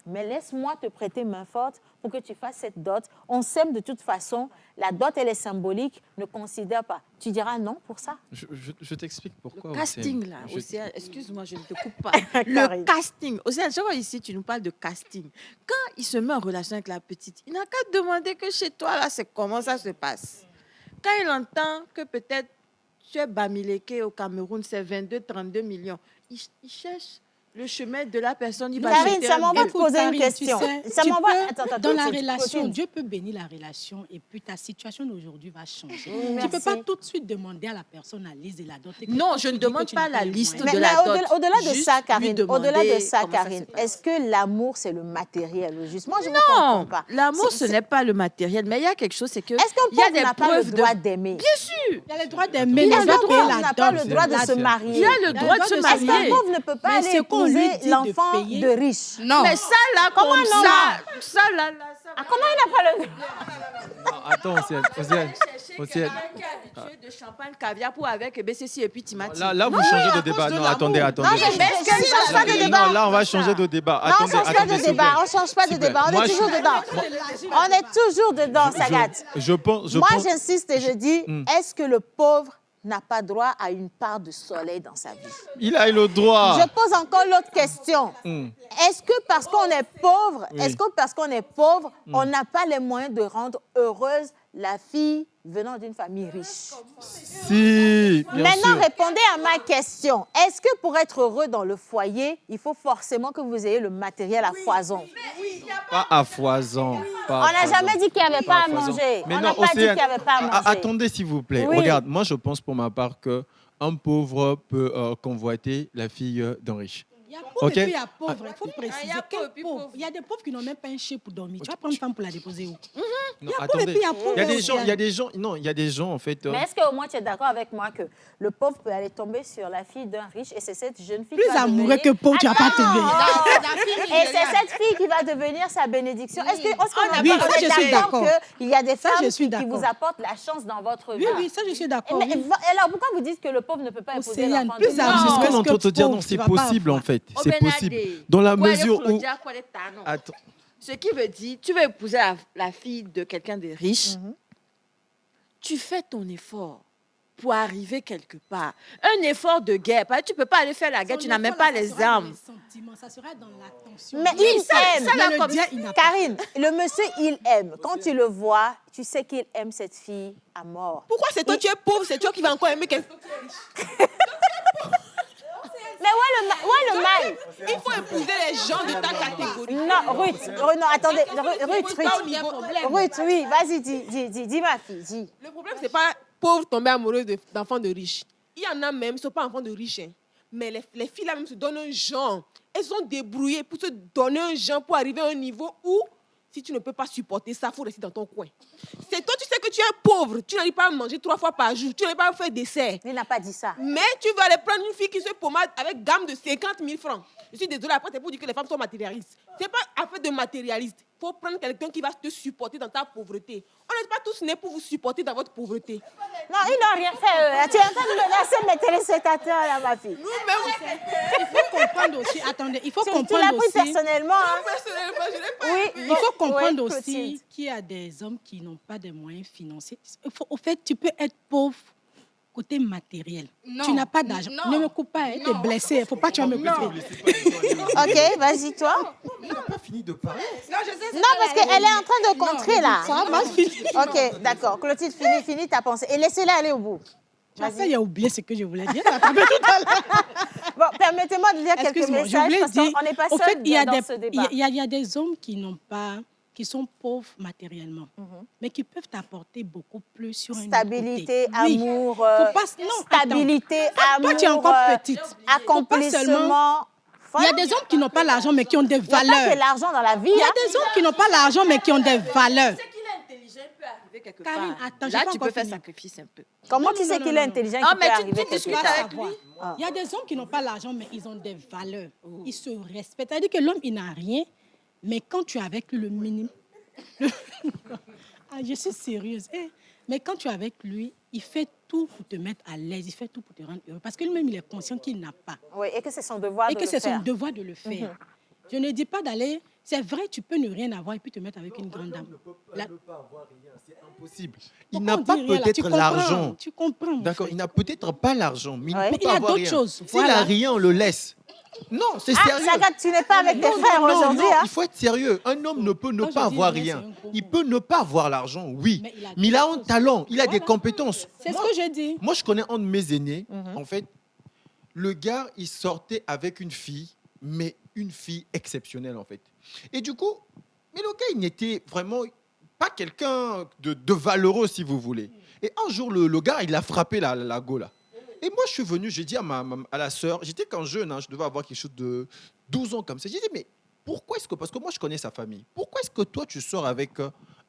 Mais laisse-moi te prêter main forte pour que tu fasses cette dot. On s'aime de toute façon. La dot, elle est symbolique. Ne considère pas. Tu diras non pour ça. Je t'explique pourquoi. Le casting, Océane. là, Je- Océane, excuse-moi, je ne te coupe pas. Karine. Le casting. Océane, chaque fois ici, tu nous parles de casting. Quand il se met en relation avec la petite, il n'a qu'à demander que chez toi, là, c'est comment ça se passe. Quand il entend que peut-être tu es Bamileke au Cameroun, c'est 22-32 millions, il cherche le chemin de la personne. Il va Karine, jeter ça un m'envoie billet. te poser une Karine, question. tu sais, Ça tu m'envoie... peux, Attends, dans la continue. relation, Dieu peut bénir la relation et puis ta situation d'aujourd'hui va changer. Tu ne Merci. peux pas tout de suite demander à la personne à lise et la dot. Non, je ne demande pas la liste de Mais, de mais la dot. au-delà de Juste ça, lui Karine, demander au-delà de ça, comment ça se Karine, passe. est-ce que l'amour, c'est le matériel au juste? Moi, je ne comprends Non, pas. l'amour, C'est- ce n'est pas le matériel, mais il y a quelque chose, c'est que Est-ce qu'un il y a pauvre des n'a pas le preuves droit de... d'aimer? Il y a le droit d'aimer, Il mais a il doit le payer droit, la n'a pas dot. le droit de se marier. Il y a le droit de se se Est-ce qu'un marier. pauvre ne peut pas Mais aller ce qu'on lui épouser dit de l'enfant payer- de riche? Non. Mais ça, là, Comment comme non? ça là, ça... Ah, comment il n'a pas le droit? Non, attends, Océane. Océane. Chercher Océane. quelqu'un qui est habitué de champagne caviar pour avec BCC et puis Timati. Là, vous changez de débat. Non, attendez. Non, je ne change pas de débat. Non, là, on va changer de débat. Non, on ne change pas de s'il vous débat. plaît. On ne change pas de S'il vous débat. plaît. On Moi, est toujours je- dedans. On est toujours dedans, Sagat. Je pense. Moi, j'insiste et je dis, Hmm. est-ce que le pauvre n'a pas droit à une part de soleil dans sa vie? Il a eu le droit. Je pose encore l'autre question. Hmm. Est-ce que parce qu'on est pauvre, Oui. on n'a pas les moyens de rendre heureuse la fille venant d'une famille riche? Si, bien Maintenant, sûr. répondez à ma question. Est-ce que pour être heureux dans le foyer, il faut forcément que vous ayez le matériel à foison? Pas à foison. On n'a jamais dit qu'il n'y avait pas à manger. Mais On non, n'a pas dit qu'il Océane, n'y avait pas à manger. attendez, s'il vous plaît. Oui. Regarde, moi, je pense pour ma part que un pauvre peut convoiter la fille d'un riche. Il y a pauvre Ok. et puis il y a pauvre. Il faut préciser il y a quel pauvre et puis pauvre. pauvre. Il y a des pauvres qui n'ont même pas un chien pour dormir. Tu vas prendre temps pour la déposer où? Non, y a pauvre et attendez. puis il y a pauvre, Il y a des gens, Océane. il y a des gens, non, il y a des gens en fait. Mais est-ce qu'au moins tu es d'accord avec moi que le pauvre peut aller tomber sur la fille d'un riche et c'est cette jeune fille Plus qui va amoureux devenir... que pauvre, tu vas pas trouver. Et c'est cette fille qui va devenir sa bénédiction. Est-ce qu'on Oui, est ça, je suis d'accord. qu'il y a des Ça, femmes je suis qui d'accord. vous apportent la chance dans votre vie? Oui, oui, ça, je suis d'accord. Mais, oui. alors pourquoi vous dites que le pauvre ne peut pas épouser Océane, l'enfant plus de riche? amoureux. C'est ce qu'on est en train de te dire. pauvre, Non, tu c'est vas pas possible en avoir. fait. C'est possible. Dans la mesure où. Attends. Ce qui veut dire, tu veux épouser la fille de quelqu'un de riche, tu fais ton effort pour arriver quelque part. Un effort de guerre. Parce que tu ne peux pas aller faire la guerre, tu n'as même pas les armes. Ça sera dans l'attention. Mais il aime. ça, là, Le comme dire, il n'a pas. Karine, le monsieur, il aime. Quand tu le vois, tu sais qu'il aime cette fille à mort. Pourquoi c'est toi, tu es pauvre, c'est toi qui vas encore aimer quelqu'un? Mais ouais, le mal. Il faut épouser les gens de ta catégorie. Non, Ruth, non, attendez, Ruth. Ruth, oui, vas-y, dis ma fille, dis. Le problème, c'est pas pauvre tomber amoureux d'enfants de riches. Il y en a même, ils ne sont pas enfants de riches. Hein. Mais les filles là même se donnent un genre. Elles sont débrouillées pour se donner un genre pour arriver à un niveau où, si tu ne peux pas supporter ça, il faut rester dans ton coin. C'est toi, tu sais que tu es pauvre. Tu n'arrives pas à manger 3 fois par jour. Tu n'arrives pas à faire dessert. Il n'a pas dit ça. Mais tu vas aller prendre une fille qui se pommade avec gamme de 50 000 francs. Je suis désolée, après, c'est pour dire que les femmes sont matérialistes. Ce n'est pas affaire de matérialiste. Il faut prendre quelqu'un qui va te supporter dans ta pauvreté. On n'est pas tous nés pour vous supporter dans votre pauvreté. Non, ils n'ont rien fait. Tu es en train de menacer mes téléspectateurs, là, ma fille. Nous-mêmes, Il faut comprendre aussi. Attendez, il faut Tu l'as comprendre pris aussi. personnellement. Hein? personnellement, je n'ai pas Oui, aimé. Il faut comprendre oui, aussi Clotilde. qu'il y a des hommes qui n'ont pas de moyens financiers. Au fait, tu peux être pauvre côté matériel. Non. Tu n'as pas d'argent. Non. Ne me coupe pas, tu es blessé. Il ne faut pas que tu vas me couper. Ok, vas-y, toi. pas fini de parler. Non, parce qu'elle est en train de contrer, là. Ça va fini. Ok, d'accord. Clotilde, finis ta pensée. Et laissez-la aller au bout. Ça, il a oublié ce que je voulais dire. Attendez tout à l'heure. Bon, permettez-moi de lire quelques Excuse-moi, je messages voulais parce dire. qu'on n'est pas Au seul fait, il y a dans des- ce débat. il y a des hommes qui n'ont pas qui sont pauvres matériellement, mais qui peuvent t'apporter beaucoup plus sur un Stabilité, autre côté. amour, Faut pas- non, stabilité, amour, toi, tu es encore petite. accomplissement. Il y a des hommes qui n'ont pas l'argent, mais qui ont des Il n'y a pas que valeurs. l'argent dans la vie. Il y a hein. des hommes qui n'ont pas l'argent, mais qui ont des valeurs. C'est qu'il est intelligent, il peut arriver quelque Karine, part. attends, j'ai Là, pas tu encore peux faire fini. sacrifice un peu. Comment Non, tu non, sais non, qu'il non, est non. intelligent Ah, qu'il mais peut tu arriver quelque discutes part? avec lui. Il y a des hommes qui n'ont pas l'argent, mais ils ont des valeurs. Ils se respectent. C'est-à-dire que l'homme, il n'a rien, mais quand tu es avec lui, le minimum... Ah, je suis sérieuse. Mais quand tu es avec lui, il fait tout pour te mettre à l'aise, il fait tout pour te rendre heureux. Parce que lui-même, il est conscient qu'il n'a pas. Oui, et que c'est son devoir Et de que le c'est son faire. devoir de le faire. Je ne dis pas d'aller... C'est vrai, tu peux ne rien avoir et puis te mettre avec une grande dame. La- Ne pas avoir rien, c'est impossible. Il Pourquoi n'a on pas dit rien, là? Tu peut-être comprends, l'argent. Tu comprends, mon D'accord, frère. il n'a peut-être pas l'argent, mais il Ouais. ne Mais peut il pas a avoir d'autres rien. choses, S'il voilà. a rien, on le laisse. Non, c'est Ah, sérieux. Sagat, tu n'es pas avec tes frères Non, aujourd'hui. non, Hein? il faut être sérieux. Un homme ne peut ne Quand je pas dis avoir rien, rien. c'est un gros Il mot. peut ne pas avoir l'argent, oui. Mais il a Mais il a d'autres un choses. talent, il a des Voilà. compétences. C'est ce Moi- que j'ai dit. Moi, je connais un de mes aînés. En fait, le gars, il sortait avec une fille, mais une fille exceptionnelle, en fait. Et du coup, mais le gars, il n'était vraiment pas quelqu'un de valeureux, si vous voulez. Et un jour, le gars, il a frappé la go, là. Et moi, je suis venu, j'ai dit à la sœur, j'étais quand jeune, hein, je devais avoir quelque chose de 12 ans comme ça. J'ai dit, mais pourquoi est-ce que, parce que moi, je connais sa famille, pourquoi est-ce que toi, tu sors avec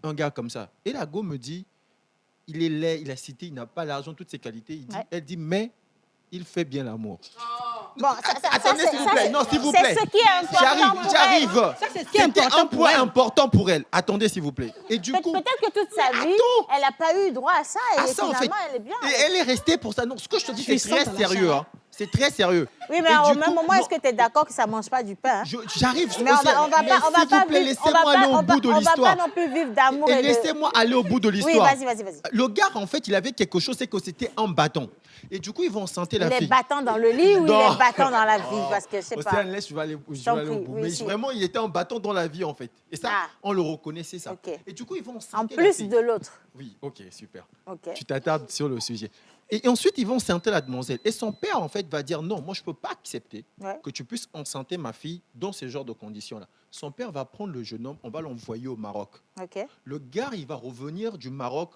un gars comme ça? Et la go me dit, il est laid, il a cité, il n'a pas l'argent, toutes ses qualités. Ouais. Elle dit, mais il fait bien l'amour. Bon, Attendez, s'il vous plaît. Non, s'il vous c'est plaît. ce qui est important pour elle. J'arrive. Ça, c'est ce qui est C'était important un pour point elle. important pour elle. Attendez, s'il vous plaît. Et du coup, Peut-être que toute sa vie, attends. elle n'a pas eu droit à ça et à ça, en finalement, fait, elle est bien. et elle est restée pour ça. Non, ce que je te dis, c'est Puissante très à la sérieux. chair. Hein. C'est très sérieux. Oui, mais Et au du même coup, moment, non, est-ce que tu es d'accord que ça ne mange pas du pain? Hein? J'arrive. Mais on va Mais pas, s'il vous plaît, laissez-moi aller au bout de on va l'histoire. pas non plus vivre d'amour Et et de... laissez-moi aller au bout de Oui, l'histoire. vas-y. Le gars, en fait, il avait quelque chose, c'est que c'était un bâton. Et du coup, ils vont sentir la Il est fille. battant dans le lit ou il Non. est battant dans la vie? Parce que je sais pas. Océane, laisse, je vais aller T'en au prie, bout. oui, Mais si. vraiment, il était un bâton dans la vie, en fait. Et ça, Ah. on le reconnaissait, ça. Ok. Et du coup, ils vont sentir En la plus fille. de l'autre. Oui, ok, super. Ok. Tu t'attardes sur le sujet. Et ensuite, ils vont enceinter la demoiselle. Et son père, en fait, va dire non, moi, je ne peux pas accepter Ouais. que tu puisses enceinter ma fille dans ce genre de conditions-là. Son père va prendre le jeune homme, on va l'envoyer au Maroc. Ok. Le gars, il va revenir du Maroc.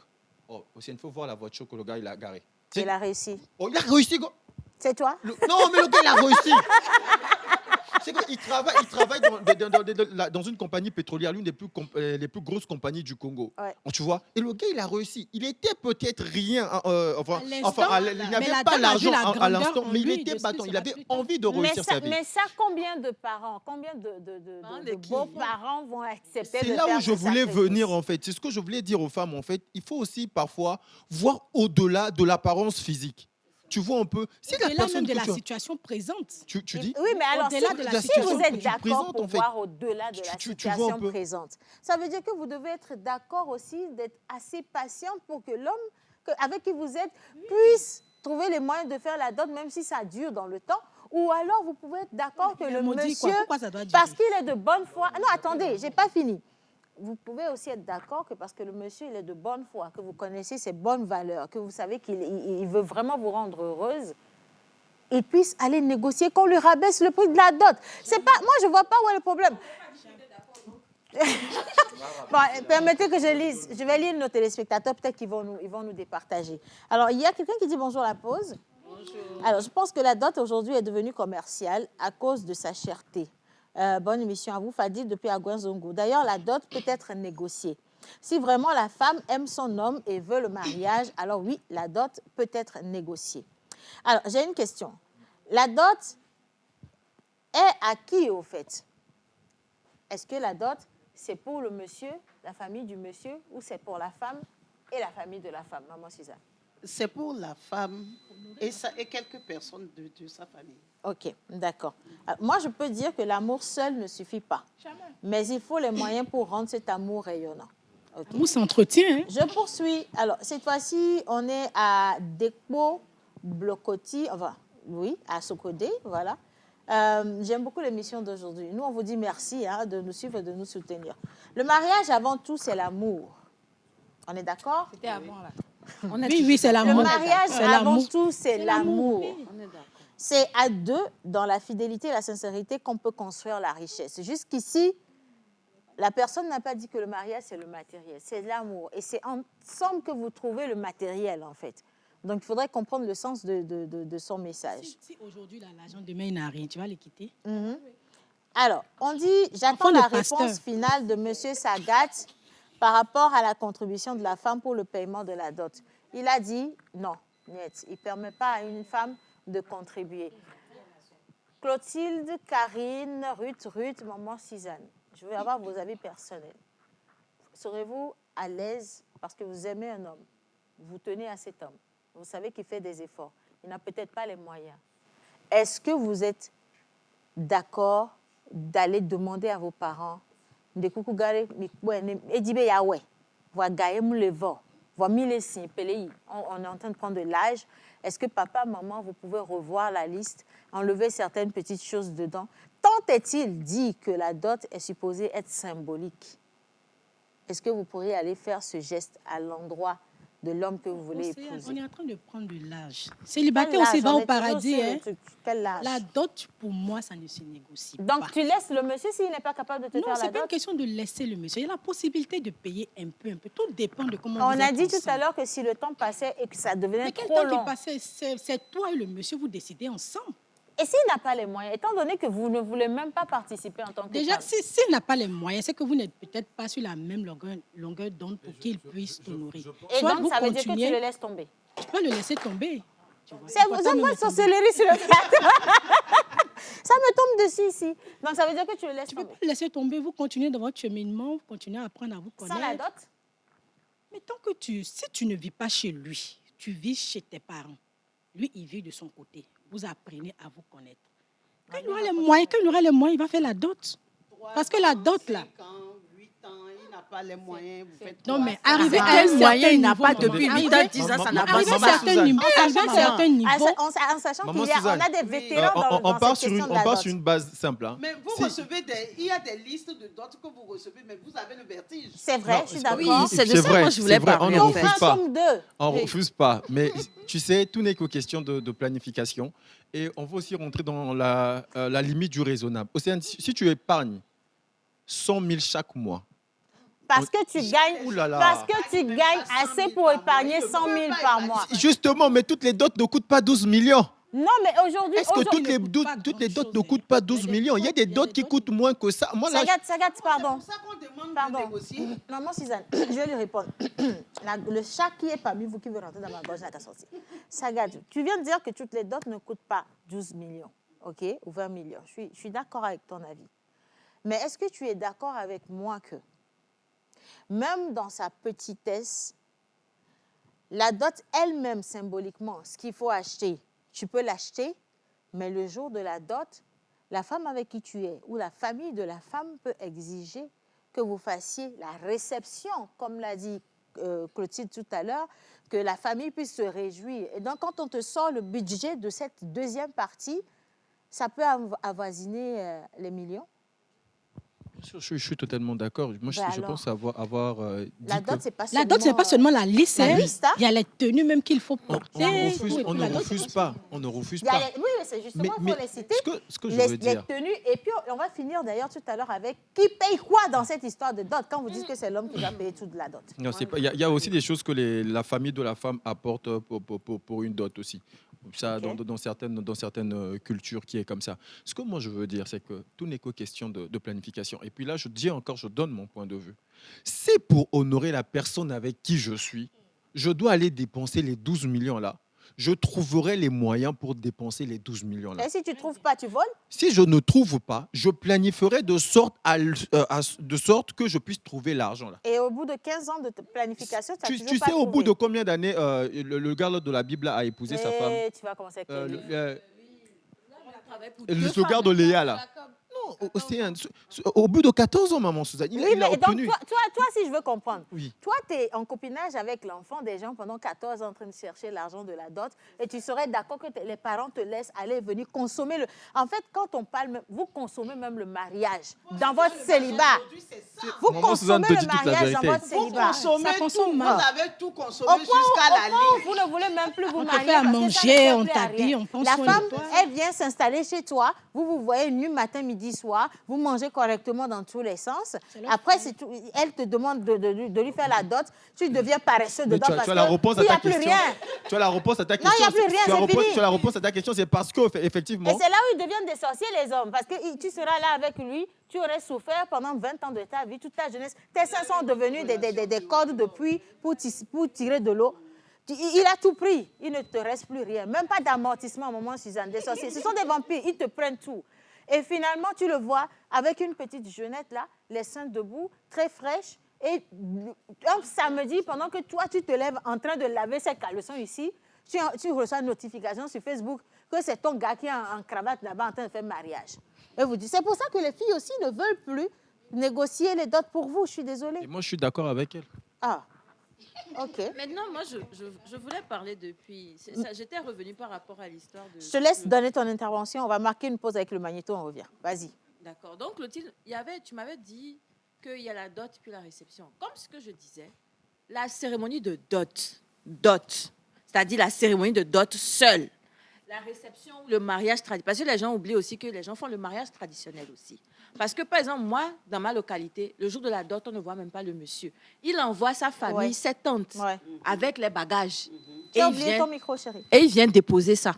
Oh, aussi, il faut voir la voiture que le gars, il a garée. Il a réussi. Oh, il a réussi. Go. C'est toi? Non, mais le gars, il a réussi. C'est qu'il travaille dans une compagnie pétrolière, l'une des les plus grosses compagnies du Congo. Ouais. Tu vois? Et le gars, il a réussi. Il était peut-être rien. À l'instant, Il mais n'avait la pas dame a vu l'argent la à grandeur l'instant, en mais il lui, était de ce battant. qu'il Il sera avait plus tard. envie de réussir sa vie. Mais ça, combien de parents, combien Parents de de qui? beaux-parents vont accepter de C'est là faire où je ce voulais sacrifice? venir, en fait. C'est ce que je voulais dire aux femmes, en fait. Il faut aussi parfois voir au-delà de l'apparence physique. Tu vois un peu. Si la Au-delà personne même de que la tu as- situation présente. tu dis. Oui, mais alors, Au-delà si, de la si situation vous que êtes tu d'accord présentes, pour en fait, voir au-delà de la tu vois un situation peu. présente, ça veut dire que vous devez être d'accord aussi d'être assez patient pour que l'homme avec qui vous êtes puisse trouver les moyens de faire la dot, même si ça dure dans le temps. Ou alors, vous pouvez être d'accord que Il est le maudit, quoi. monsieur, Pourquoi ça doit durer? parce qu'il est de bonne foi... Non, attendez, j'ai pas fini. Vous pouvez aussi être d'accord que parce que le monsieur, il est de bonne foi, que vous connaissez ses bonnes valeurs, que vous savez qu'il veut vraiment vous rendre heureuse, il puisse aller négocier, qu'on lui rabaisse le prix de la dot. C'est pas, moi, je ne vois pas où est le problème. Bon, permettez que je lise. Je vais lire nos téléspectateurs, peut-être qu'ils vont nous départager. Alors, il y a quelqu'un qui dit bonjour à la pause. Bonjour. Alors, je pense que la dot aujourd'hui est devenue commerciale à cause de sa cherté. Bonne émission à vous, Fadil, depuis Agouenzongo. D'ailleurs, la dot peut être négociée. Si vraiment la femme aime son homme et veut le mariage, alors oui, la dot peut être négociée. Alors, j'ai une question. La dot est à qui, au fait? Est-ce que la dot, c'est pour le monsieur, la famille du monsieur, ou c'est pour la femme et la famille de la femme, Maman Suzanne? C'est pour la femme et quelques personnes de sa famille. Ok, d'accord. Alors, moi, je peux dire que l'amour seul ne suffit pas. Mais il faut les moyens pour rendre cet amour rayonnant. Ok. L'amour s'entretient. Hein? Je poursuis. Alors, cette fois-ci, on est à Dekpo Blokoti, enfin, oui, à Sokodé, voilà. J'aime beaucoup l'émission d'aujourd'hui. Nous, on vous dit merci de nous suivre et de nous soutenir. Le mariage, avant tout, c'est l'amour. On est d'accord? C'était avant, là. Oui, c'est Le l'amour. mariage, C'est avant l'amour. tout, c'est l'amour. On est d'accord. C'est à deux, dans la fidélité et la sincérité, qu'on peut construire la richesse. Jusqu'ici, la personne n'a pas dit que le mariage, c'est le matériel, c'est l'amour. Et c'est ensemble que vous trouvez le matériel, en fait. Donc, il faudrait comprendre le sens de son message. Si aujourd'hui, l'argent, demain, il n'a rien, tu vas les quitter? Alors, on dit, j'attends Enfant de la pasteur. réponse finale de M. Sagat par rapport à la contribution de la femme pour le paiement de la dot. Il a dit non, niet, il ne permet pas à une femme de contribuer. Clotilde, Karine, Ruth, maman Suzanne, je veux avoir vos avis personnels. Serez-vous à l'aise parce que vous aimez un homme, vous tenez à cet homme, vous savez qu'il fait des efforts, il n'a peut-être pas les moyens. Est-ce que vous êtes d'accord d'aller demander à vos parents de coucou gare edibe yawe voit gaye moulevo voit mille signes on est en train de prendre de l'âge. Est-ce que papa, maman, vous pouvez revoir la liste, enlever certaines petites choses dedans? Tant est-il dit que la dot est supposée être symbolique. Est-ce que vous pourriez aller faire ce geste à l'endroit de l'homme que vous voulez épouser? On est en train de prendre de l'âge. Célibataire aussi va au paradis. Hein. Quel âge? La dot, pour moi, ça ne se négocie pas. Donc, tu laisses le monsieur s'il n'est pas capable de te Non, faire ce la n'est pas dot? une question de laisser le monsieur. Il y a la possibilité de payer un peu. Tout dépend de comment On vous a êtes dit tout ensemble. à l'heure que si le temps passait et que ça devenait Mais quel trop temps long... qui passait? C'est toi et le monsieur, vous décidez ensemble. Et s'il n'a pas les moyens, étant donné que vous ne voulez même pas participer en tant que Déjà, femme, s'il n'a pas les moyens, c'est que vous n'êtes peut-être pas sur la même longueur d'onde pour qu'il puisse t'honorer. et Soit donc vous ça veut dire que tu continuez, le laisses tomber. tu peux le laisser tomber. Tu vois. C'est Il faut vous pas avez me pas de tomber. sorcellerie sur le plateau. Ça me tombe dessus ici. Donc ça veut dire que tu le laisses Tu ne peux tomber. pas le laisser tomber, vous continuez dans votre cheminement, vous continuez à apprendre à vous connaître. Sans la dot? Mais tant que si tu ne vis pas chez lui, tu vis chez tes parents. Lui, il vit de son côté. Vous apprenez à vous connaître. Quand il aura les moyens, il va faire la dot. Parce que la dot, là... 5 ans, 8 ans, il n'a pas les moyens. Vous faites Non, quoi? mais arriver à un Quel certain moyen il n'a niveau, pas maman. depuis 8 ans, 10 ans, ça n'a pas Arriver à un Maman certain Suzanne. niveau, arriver à un certain niveau. En sachant Maman qu'il y a, Suzanne, on a des vétérans on dans part cette question de on la part dot. sur une base simple. Hein. Mais vous Si- recevez il y a des listes de dots que vous recevez, mais vous avez le vertige. C'est vrai, Non, je suis c'est pas- d'accord. Oui, c'est de C'est ça vrai, que je voulais c'est vrai, parler. on ne Donc, refuse un pas. somme deux. On Oui. refuse pas. Mais tu sais, tout n'est que question de planification. Et on va aussi rentrer dans la limite du raisonnable. Océane, si tu épargnes 100 000 chaque mois, Parce que tu gagnes, Ouh là là. parce que tu gagnes assez pour épargner 100 000 par mois. justement, mais toutes les dots ne coûtent pas 12 millions. Non, mais aujourd'hui, Est-ce que toutes les, ne coûtent pas toutes les dots grand-chose, ne coûtent pas 12 des millions? Il y a des dots- dots qui coûtent moins que ça. Moi, là, Sagat, pardon. C'est pour ça qu'on demande Pardon. de négocier. Maman Suzanne, je vais lui répondre. Le chat qui est parmi vous qui veut rentrer dans ma gorge n'a qu'à sortir. Sagat, tu viens de dire que toutes les dots ne coûtent pas 12 millions, ok, ou 20 millions. Je suis d'accord avec ton avis. Mais est-ce que tu es d'accord avec moi que, même dans sa petitesse, la dot elle-même, symboliquement, ce qu'il faut acheter, tu peux l'acheter, mais le jour de la dot, la femme avec qui tu es ou la famille de la femme peut exiger que vous fassiez la réception, comme l'a dit Clotilde tout à l'heure, que la famille puisse se réjouir. Et donc, quand on te sort le budget de cette deuxième partie, ça peut avoisiner les millions. je suis totalement d'accord. Moi, je alors, pense avoir dit La que- dot, c'est pas La dot, ce n'est pas seulement la liste. la hein. liste, hein. Il y a les tenues même qu'il faut on, porter. on ne refuse pas. On ne refuse Il y a pas. les- oui, c'est justement, il faut les citer. Ce que je Les veux dire, tenues. Et puis, on va finir d'ailleurs tout à l'heure avec qui paye quoi dans cette histoire de dot, quand vous dites que c'est l'homme qui doit payer toute la dot. non, c'est pas. Il y a aussi des choses que la famille de la femme apporte pour une dot aussi. Ça, Ok. dans certaines cultures qui est comme ça. Ce que moi je veux dire, c'est que tout n'est que question de planification. Et puis là, je dis encore, je donne mon point de vue. C'est pour honorer la personne avec qui je suis, je dois aller dépenser les 12 millions là. Je trouverai les moyens pour dépenser les 12 millions là. Et si tu ne trouves pas, tu voles. Si je ne trouve pas, je planifierai de sorte que je puisse trouver l'argent là. Et au bout de 15 ans de planification, tu as Tu toujours pas sais au bout trouvé. de combien d'années le gars là de la Bible a épousé sa femme? Et tu vas commencer avec les livres. Ce gars de Léa là. Non, Océane, au bout de 14 ans, maman Suzanne, il Oui, a mais donc, obtenu. toi, si je veux comprendre, Oui. toi, tu es en copinage avec l'enfant des gens pendant 14 ans en train de chercher l'argent de la dot et tu serais d'accord que les parents te laissent aller et venir consommer le... En fait, quand on parle, vous consommez même le mariage dans votre célibat. Vous Maman Suzanne consommez te le dit toute la mariage dans vérité. votre Vous célibat. consommez Ça tout, consomme vous mal. avez tout Au consommé point, jusqu'à la ligne. vous ne voulez même plus vous On te marier. fait à parce que ça ne manger, sert on plus à t'habille, rien. on prend La soin de femme, toi. elle vient s'installer chez toi. Vous vous voyez nu matin, midi, soir, vous mangez correctement dans tous les sens. Après, elle te demande de lui faire la dot, tu deviens paresseux Mais dedans tu as parce la réponse à qu'il n'y ta a plus question. rien. Tu as la réponse à ta Non, question. il n'y a plus rien, c'est fini. Tu as la réponse à ta question, c'est parce que effectivement. Et c'est là où ils deviennent des sorciers, les hommes. Parce que tu seras là avec lui, tu aurais souffert pendant 20 ans de ta vie, toute ta jeunesse. Tes seins sont devenus des cordes de puits pour tirer de l'eau. Il a tout pris. Il ne te reste plus rien. Même pas d'amortissement au moment, Suzanne. Des sorciers. Ce sont des vampires. Ils te prennent tout. Et finalement, tu le vois avec une petite jeunette là, les seins debout, très fraîche. Et un samedi, pendant que toi, tu te lèves en train de laver ses caleçons ici, tu reçois une notification sur Facebook que c'est ton gars qui est en cravate là-bas en train de faire mariage. Et vous dites, c'est pour ça que les filles aussi ne veulent plus négocier les dots pour vous. Je suis désolée. Et moi, je suis d'accord avec elle. Ah, ok. Maintenant, moi, je voulais parler depuis... J'étais revenue par rapport à l'histoire de... Je te laisse donner ton intervention. On va marquer une pause avec le magnéto, on revient. Vas-y. D'accord. Donc, Clotilde, tu m'avais dit qu'il y a la dot puis la réception. Comme ce que je disais, la cérémonie de dot, c'est-à-dire la cérémonie de dot seule. La réception, le mariage traditionnel. Parce que les gens oublient aussi que les gens font le mariage traditionnel aussi. Parce que, par exemple, moi, dans ma localité, le jour de la dot, on ne voit même pas le monsieur. Il envoie sa famille, ses tantes, avec les bagages. Tu as oublié ton micro, chérie. Et il vient déposer ça.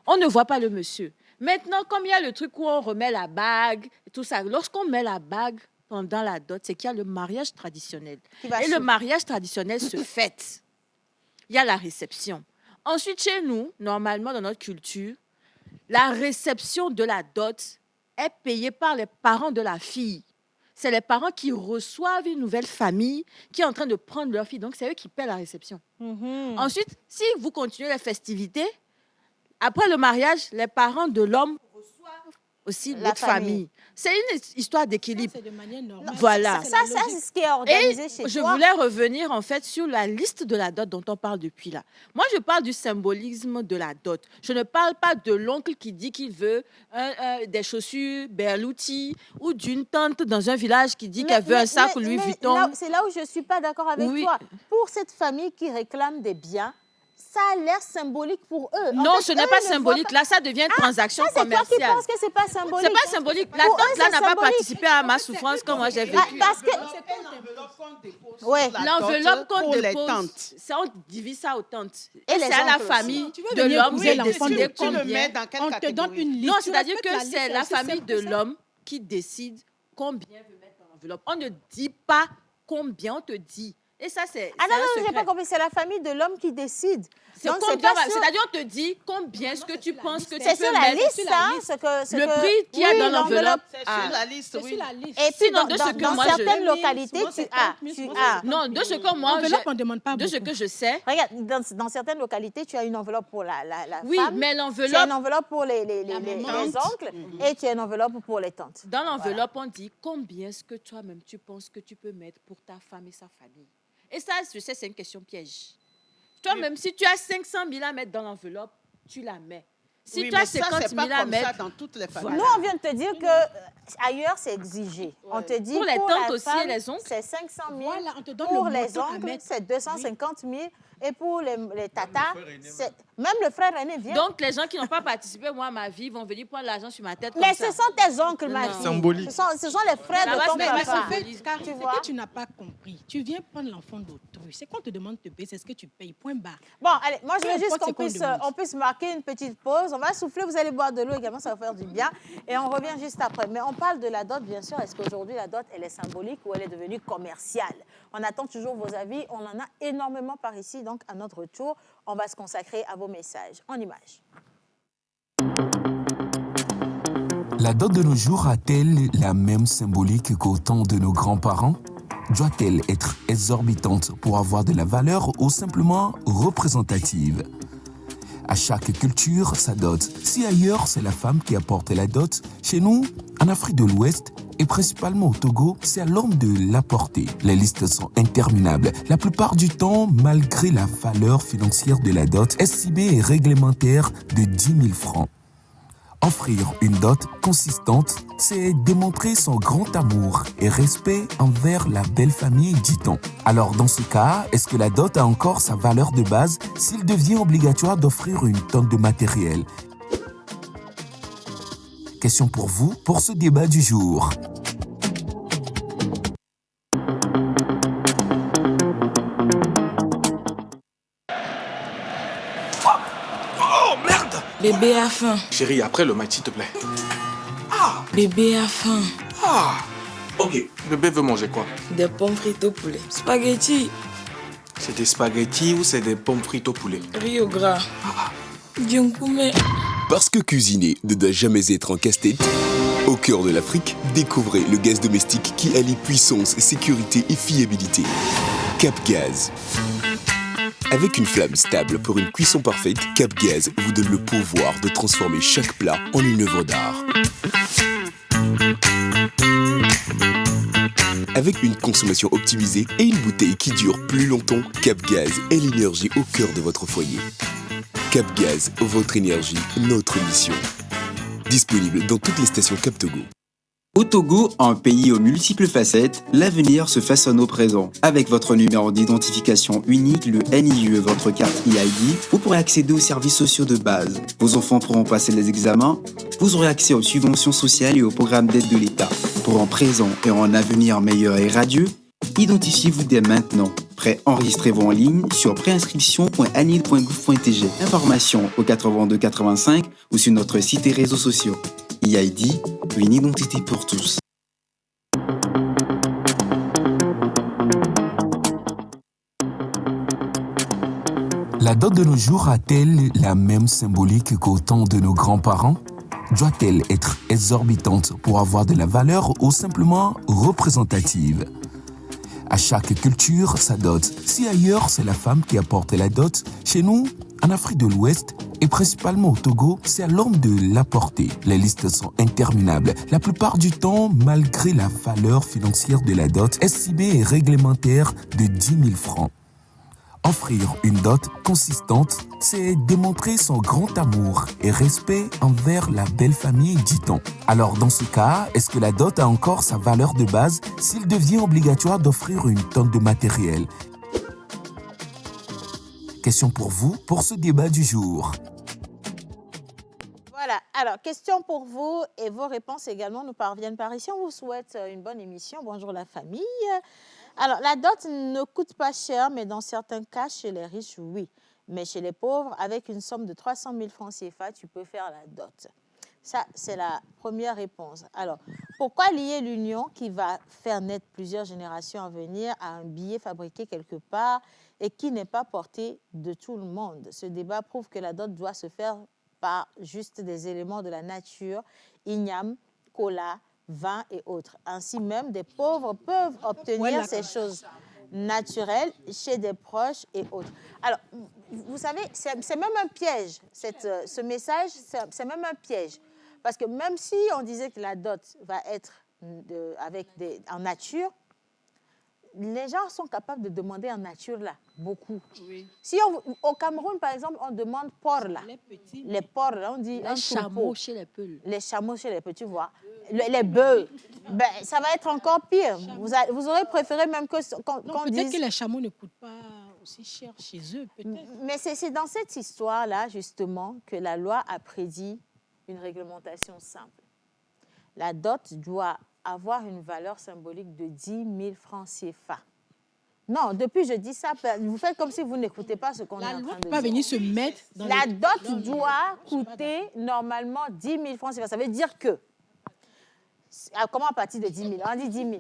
On ne voit pas le monsieur. Maintenant, comme il y a le truc où on remet la bague, et tout ça, lorsqu'on met la bague pendant la dot, c'est qu'il y a le mariage traditionnel. Et le mariage traditionnel se fête. Il y a la réception. Ensuite, chez nous, normalement, dans notre culture, la réception de la dot est payée par les parents de la fille. C'est les parents qui reçoivent une nouvelle famille qui est en train de prendre leur fille. Donc, c'est eux qui paient la réception. Ensuite, si vous continuez les festivités, après le mariage, les parents de l'homme reçoivent aussi l'autre famille. C'est une histoire d'équilibre. C'est de manière normale. Voilà. Ça, c'est ce qui est organisé chez toi. Je voulais revenir en fait sur la liste de la dot dont on parle depuis là. Moi, je parle du symbolisme de la dot. Je ne parle pas de l'oncle qui dit qu'il veut des chaussures Berluti ou d'une tante dans un village qui dit qu'elle veut un sac Louis Vuitton. C'est là où je ne suis pas d'accord avec toi. Pour cette famille qui réclame des biens, ça a l'air symbolique pour eux. Non, ce n'est pas symbolique. Là, ça devient une transaction commerciale. C'est toi qui penses que ce n'est pas symbolique. C'est pas symbolique. La dot là n'a pas participé à ma souffrance comme moi j'ai vécu. Parce que l'enveloppe qu'on dépose, on divise ça aux tantes. Et c'est à la famille de l'homme qui décide combien. On te donne une liste. Non, c'est-à-dire que c'est la famille de l'homme qui décide combien veut mettre dans l'enveloppe. On ne dit pas combien, on te dit. Et ça, c'est. Ah non, je n'ai pas compris. C'est la famille de l'homme qui décide. C'est-à-dire, on te dit combien est-ce que tu penses que tu peux mettre. C'est sur la liste, le prix qu'il y a dans l'enveloppe. C'est sur la liste, oui. Et puis, dans certaines localités, tu as. Non, de ce que moi, L'enveloppe, on ne demande pas de ce que je sais. Regarde, dans certaines localités, tu as une enveloppe pour la oui, femme. mais Tu as l'enveloppe. une enveloppe pour les oncles et tu as une enveloppe pour les tantes. Dans l'enveloppe, on dit combien est-ce que toi-même tu penses que tu peux mettre pour ta femme et sa famille. Et ça, je sais, c'est une question piège. Toi-même, si tu as 500 000 à mettre dans l'enveloppe, tu la mets. Si tu as 50 000 à mettre... dans toutes les familles. Nous, on vient de te dire qu'ailleurs, c'est exigé. On te dit pour les pour tantes la aussi femme, et les oncles, c'est 500 000. Voilà, on te donne Pour le les montant à oncles, mettre. c'est 250 000. Et pour les tatas, même le frère aîné vient. donc les gens qui n'ont pas participé, moi, à ma vie, vont venir prendre l'argent sur ma tête. Mais comme ce ça. sont tes oncles, ma Non. fille. Symbolique. Ce sont les frères de ton mais papa. C'est Tu que vois? tu n'as pas compris. Tu viens prendre l'enfant d'autrui. C'est qu'on te demande de payer, c'est ce que tu payes. Point barre. Bon, allez, moi, je veux Peu juste importe qu'on ce qu'on demande. puisse marquer une petite pause. On va souffler, vous allez boire de l'eau également, ça va faire du bien. Et on revient juste après. Mais on parle de la dot, bien sûr. Est-ce qu'aujourd'hui, la dot, elle est symbolique ou elle est devenue commerciale? On attend toujours vos avis. On en a énormément par ici. Donc, à notre retour, on va se consacrer à vos messages en images. La dot de nos jours a-t-elle la même symbolique qu'au temps de nos grands-parents? Doit-elle être exorbitante pour avoir de la valeur ou simplement représentative? À chaque culture, sa dot. Si ailleurs, c'est la femme qui apporte la dot, chez nous, en Afrique de l'Ouest, et principalement au Togo, c'est à l'homme de l'apporter. Les listes sont interminables. La plupart du temps, malgré la valeur financière de la dot, estimée et réglementaire de 10 000 francs. Offrir une dot consistante, c'est démontrer son grand amour et respect envers la belle famille, dit-on. Alors dans ce cas, est-ce que la dot a encore sa valeur de base s'il devient obligatoire d'offrir une tonne de matériel? Question pour vous, pour ce débat du jour. Oh merde! Bébé a faim. Chérie, après le match, s'il te plaît. Bébé a faim. Ok, bébé veut manger quoi? Des pommes frites au poulet. Spaghetti. C'est des spaghettis ou c'est des pommes frites au poulet? Riz au gras. Dionkume. Parce que cuisiner ne doit jamais être un casse-tête, au cœur de l'Afrique, découvrez le gaz domestique qui allie puissance, sécurité et fiabilité. Cap Gaz. Avec une flamme stable pour une cuisson parfaite, Cap Gaz vous donne le pouvoir de transformer chaque plat en une œuvre d'art. Avec une consommation optimisée et une bouteille qui dure plus longtemps, Cap Gaz est l'énergie au cœur de votre foyer. Cap Gaz, votre énergie, notre mission. Disponible dans toutes les stations Cap Togo. Au Togo, un pays aux multiples facettes, l'avenir se façonne au présent. Avec votre numéro d'identification unique, le NIE, votre carte EID, vous pourrez accéder aux services sociaux de base. Vos enfants pourront passer les examens, vous aurez accès aux subventions sociales et aux programmes d'aide de l'État. Pour un présent et un avenir meilleur et radieux, identifiez-vous dès maintenant. Enregistrez-vous en ligne sur préinscription.anil.gouv.tg. Informations au 82 85 ou sur notre site et réseaux sociaux. EID, une identité pour tous. La dot de nos jours a-t-elle la même symbolique qu'au temps de nos grands-parents? Doit-elle être exorbitante pour avoir de la valeur ou simplement représentative? À chaque culture, sa dot. Si ailleurs, c'est la femme qui apporte la dot, chez nous, en Afrique de l'Ouest, et principalement au Togo, c'est à l'homme de l'apporter. Les listes sont interminables. La plupart du temps, malgré la valeur financière de la dot, estimée et réglementaire de 10 000 francs. Offrir une dot consistante, c'est démontrer son grand amour et respect envers la belle famille, dit-on. Alors dans ce cas, est-ce que la dot a encore sa valeur de base s'il devient obligatoire d'offrir une tonne de matériel? Question pour vous, pour ce débat du jour. Voilà, alors question pour vous et vos réponses également nous parviennent par ici. On vous souhaite une bonne émission. Bonjour la famille. Alors, la dot ne coûte pas cher, mais dans certains cas, chez les riches, oui. Mais chez les pauvres, avec une somme de 300 000 francs CFA, tu peux faire la dot. Ça, c'est la première réponse. Alors, pourquoi lier l'union qui va faire naître plusieurs générations à venir à un billet fabriqué quelque part et qui n'est pas porté de tout le monde? Ce débat prouve que la dot doit se faire par juste des éléments de la nature, igname, cola, vin et autres. Ainsi même, des pauvres peuvent obtenir ces choses naturelles chez des proches et autres. Alors, vous savez, c'est même un piège. Ce message, c'est même un piège. Parce que même si on disait que la dot va être en nature, les gens sont capables de demander en nature, là, beaucoup. Oui. Si au Cameroun, par exemple, on demande porc, là. Les porcs, là, on dit les chameaux chez les peuls. Les chameaux chez les petits, tu vois. Les bœufs, ben, ça va être encore pire. Vous aurez préféré même qu'on dise... Peut-être que les chameaux ne coûtent pas aussi cher chez eux, peut-être. Mais c'est dans cette histoire-là, justement, que la loi a prédit une réglementation simple. La dot doit avoir une valeur symbolique de 10 000 francs CFA. Non, depuis je dis ça, vous faites comme si vous n'écoutez pas ce qu'on est en train de dire. La loi ne peut pas venir se mettre dans la dot doit coûter normalement 10 000 francs CFA. Ça veut dire que, comment à partir de 10 000? On dit 10 000.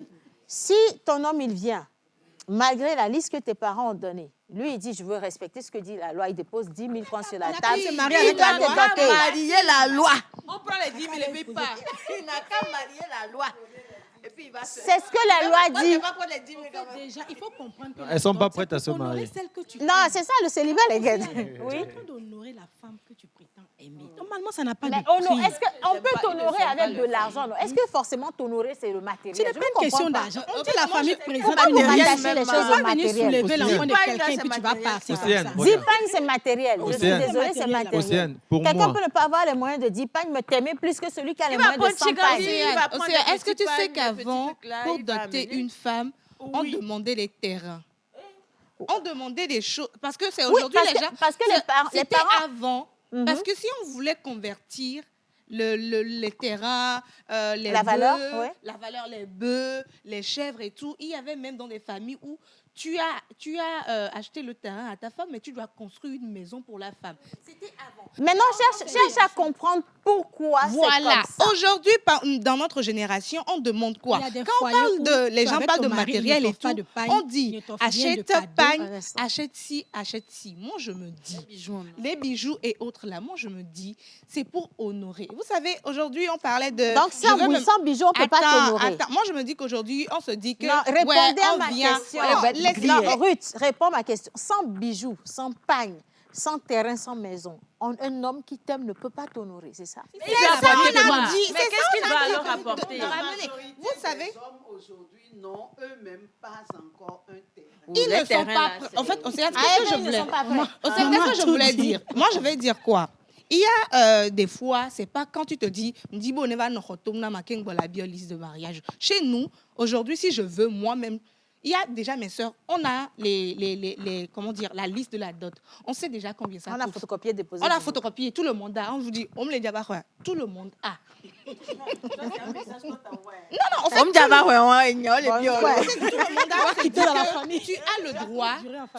Si ton homme, il vient, malgré la liste que tes parents ont donnée, lui, il dit, je veux respecter ce que dit la loi. Il dépose 10 000 francs sur la table. Il doit marier la loi. On prend les 10 000 et puis pas. Il n'a qu'à marier la loi. C'est ce que la loi dit. Déjà, il faut comprendre que elles ne sont pas prêtes à se marier. Non, c'est ça le célibat, les gars. Oui. C'est d'honorer la femme que tu prétends aimer. Normalement, ça n'a pas de prix. Est-ce qu'on peut t'honorer avec de l'argent? Est-ce que forcément t'honorer, c'est le matériel? Ce n'est pas une question d'argent. Si la famille présente pourquoi vous m'attachez les choses au matériel? Soulever l'enfant de quelqu'un et puis tu vas partir comme ça. 10 pagnes, c'est matériel. Je suis désolée, c'est matériel. Quelqu'un peut ne pas avoir les moyens de 10 pagnes, me t'aimer plus que celui qui a les moyens de 100 pagnes. Est-ce que tu sais qu'avant, pour doter une femme, on demandait les terrains? On demandait des choses. Parce que c'est aujourd'hui les gens. Parce que les parents. Avant. Parce que si on voulait convertir les terrains, les La valeur, bœufs, ouais. la valeur, les bœufs, les chèvres et tout. Il y avait même dans des familles où tu as acheté le terrain à ta femme, mais tu dois construire une maison pour la femme. C'était avant. Maintenant, cherche à comprendre pourquoi c'est Voilà. comme ça. Aujourd'hui, dans notre génération, on demande quoi? Il y a des Quand on foyers parle où de, les tu gens avec parlent ton de mari, il ne matériel et t'offre pas tout, de pagne, on il dit ne t'offre rien de achète cadeau. pagne, achète ci, achète ci. Moi, je me dis, les bijoux et autres là, moi, je me dis, c'est pour honorer. Vous savez, aujourd'hui, on parlait de... Donc, sans, je veux sans bijoux, on ne peut pas t'honorer. Moi, je me dis qu'aujourd'hui, on se dit que... Non, répondez à on ma vient, question. laisse- Ruth, réponds à ma question. Sans bijoux, sans pagne, sans terrain, sans maison, un homme qui t'aime ne peut pas t'honorer, c'est ça? C'est ça, on a dit. Mais qu'est-ce qu'il va alors apporter? Vous savez, Les hommes aujourd'hui n'ont eux-mêmes pas encore un terrain. ils ne sont pas prêts. En fait, on sait ce que je voulais. Ce que je voulais dire. Moi, je vais dire quoi? Il y a des fois, c'est pas quand tu te dis, Ndibo ne va no retourner ma la liste de mariage. Chez nous, aujourd'hui, si je veux moi-même, il y a déjà mes sœurs, on a comment dire, la liste de la dot. On sait déjà combien ça coûte. On a photocopié, déposé. On a photocopié, tout le monde a. On vous dit, on me l'a dit, tout le monde a. Non, en fait,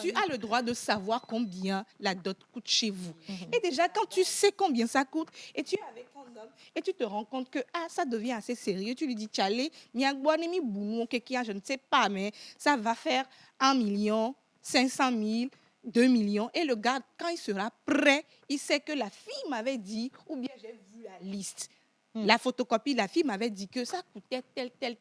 tu as le droit de savoir combien la dot coûte chez vous. Et déjà, quand tu sais combien ça coûte, et tu es avec ton homme, et tu te rends compte que ça devient assez sérieux, tu lui dis, Tchalé, je ne sais pas, mais ça va faire 1 million, 500 000, 2 millions. Et le gars, quand il sera prêt, il sait que la fille m'avait dit, ou bien j'ai vu la liste. La photocopie, la fille m'avait dit que ça coûtait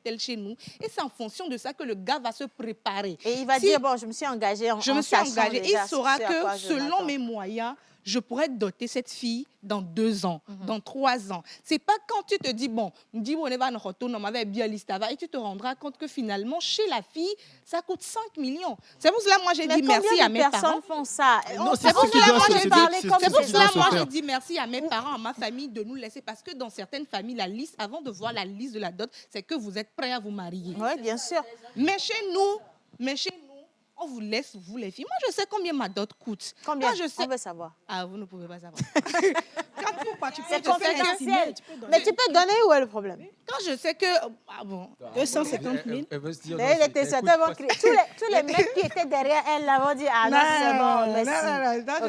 tel chez nous. Et c'est en fonction de ça que le gars va se préparer. Et il va dire, bon, je me suis engagée Je me suis engagée. Il saura que selon mes moyens, je pourrais doter cette fille dans 2 ans, dans 3 ans. C'est pas quand tu te dis, bon, on m'avait bien listé avant, et tu te rendras compte que finalement, chez la fille, ça coûte 5 millions. C'est pour cela que moi, j'ai dit merci à mes parents. Personnes font ça. C'est pour cela que moi, j'ai dit merci à mes parents, à ma famille, de nous laisser. Parce que dans certaines familles, la liste, avant de voir la liste de la dot, c'est que vous êtes prêts à vous marier. Oui, bien sûr. Mais chez nous, on vous laisse, vous les filles. Moi, je sais combien ma dot coûte. Combien? Moi, je sais... On veut savoir. Ah, vous ne pouvez pas savoir. C'est confidentiel. Mais tu peux donner où est le problème? Quand je sais que... Ah bon. 250 000. Elle était certainement criée. Tous les mecs qui étaient derrière elle l'avaient dit, ah non, c'est bon,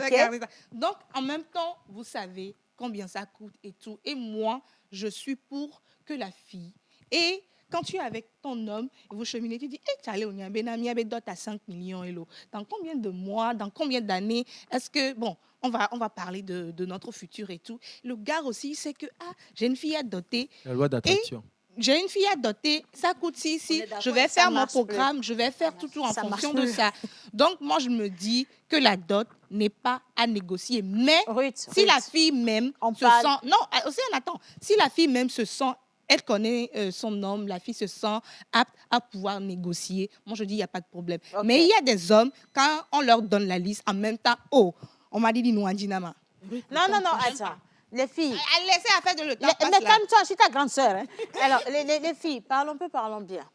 merci. Non. Donc, en même temps, vous savez combien ça coûte et tout. Et moi, je suis pour que la fille... Et quand tu es avec ton homme, et vous cheminez, tu dis, tu allais au Niambénami, avec d'autres à 5 millions. Dans combien de mois, dans combien d'années, est-ce que, bon, on va parler de notre futur et tout. Le gars aussi, il sait que, j'ai une fille à doter. La loi d'attraction. J'ai une fille à doter, ça coûte ci, je vais faire mon programme, je vais faire tout en fonction de ça. Donc, moi, je me dis que la dot n'est pas à négocier. Mais si la fille même se sent... Non, aussi, attends. Si la fille même se sent... Elle connaît son homme, la fille se sent apte à pouvoir négocier. Moi, je dis, il n'y a pas de problème. Okay. Mais il y a des hommes, quand on leur donne la liste, en même temps, on m'a dit, nous, Andinama. Non, attends. Les filles. Laissez à faire de le temps. Mais calme-toi, je suis ta grande sœur. Hein. Alors, les filles, parlons bien.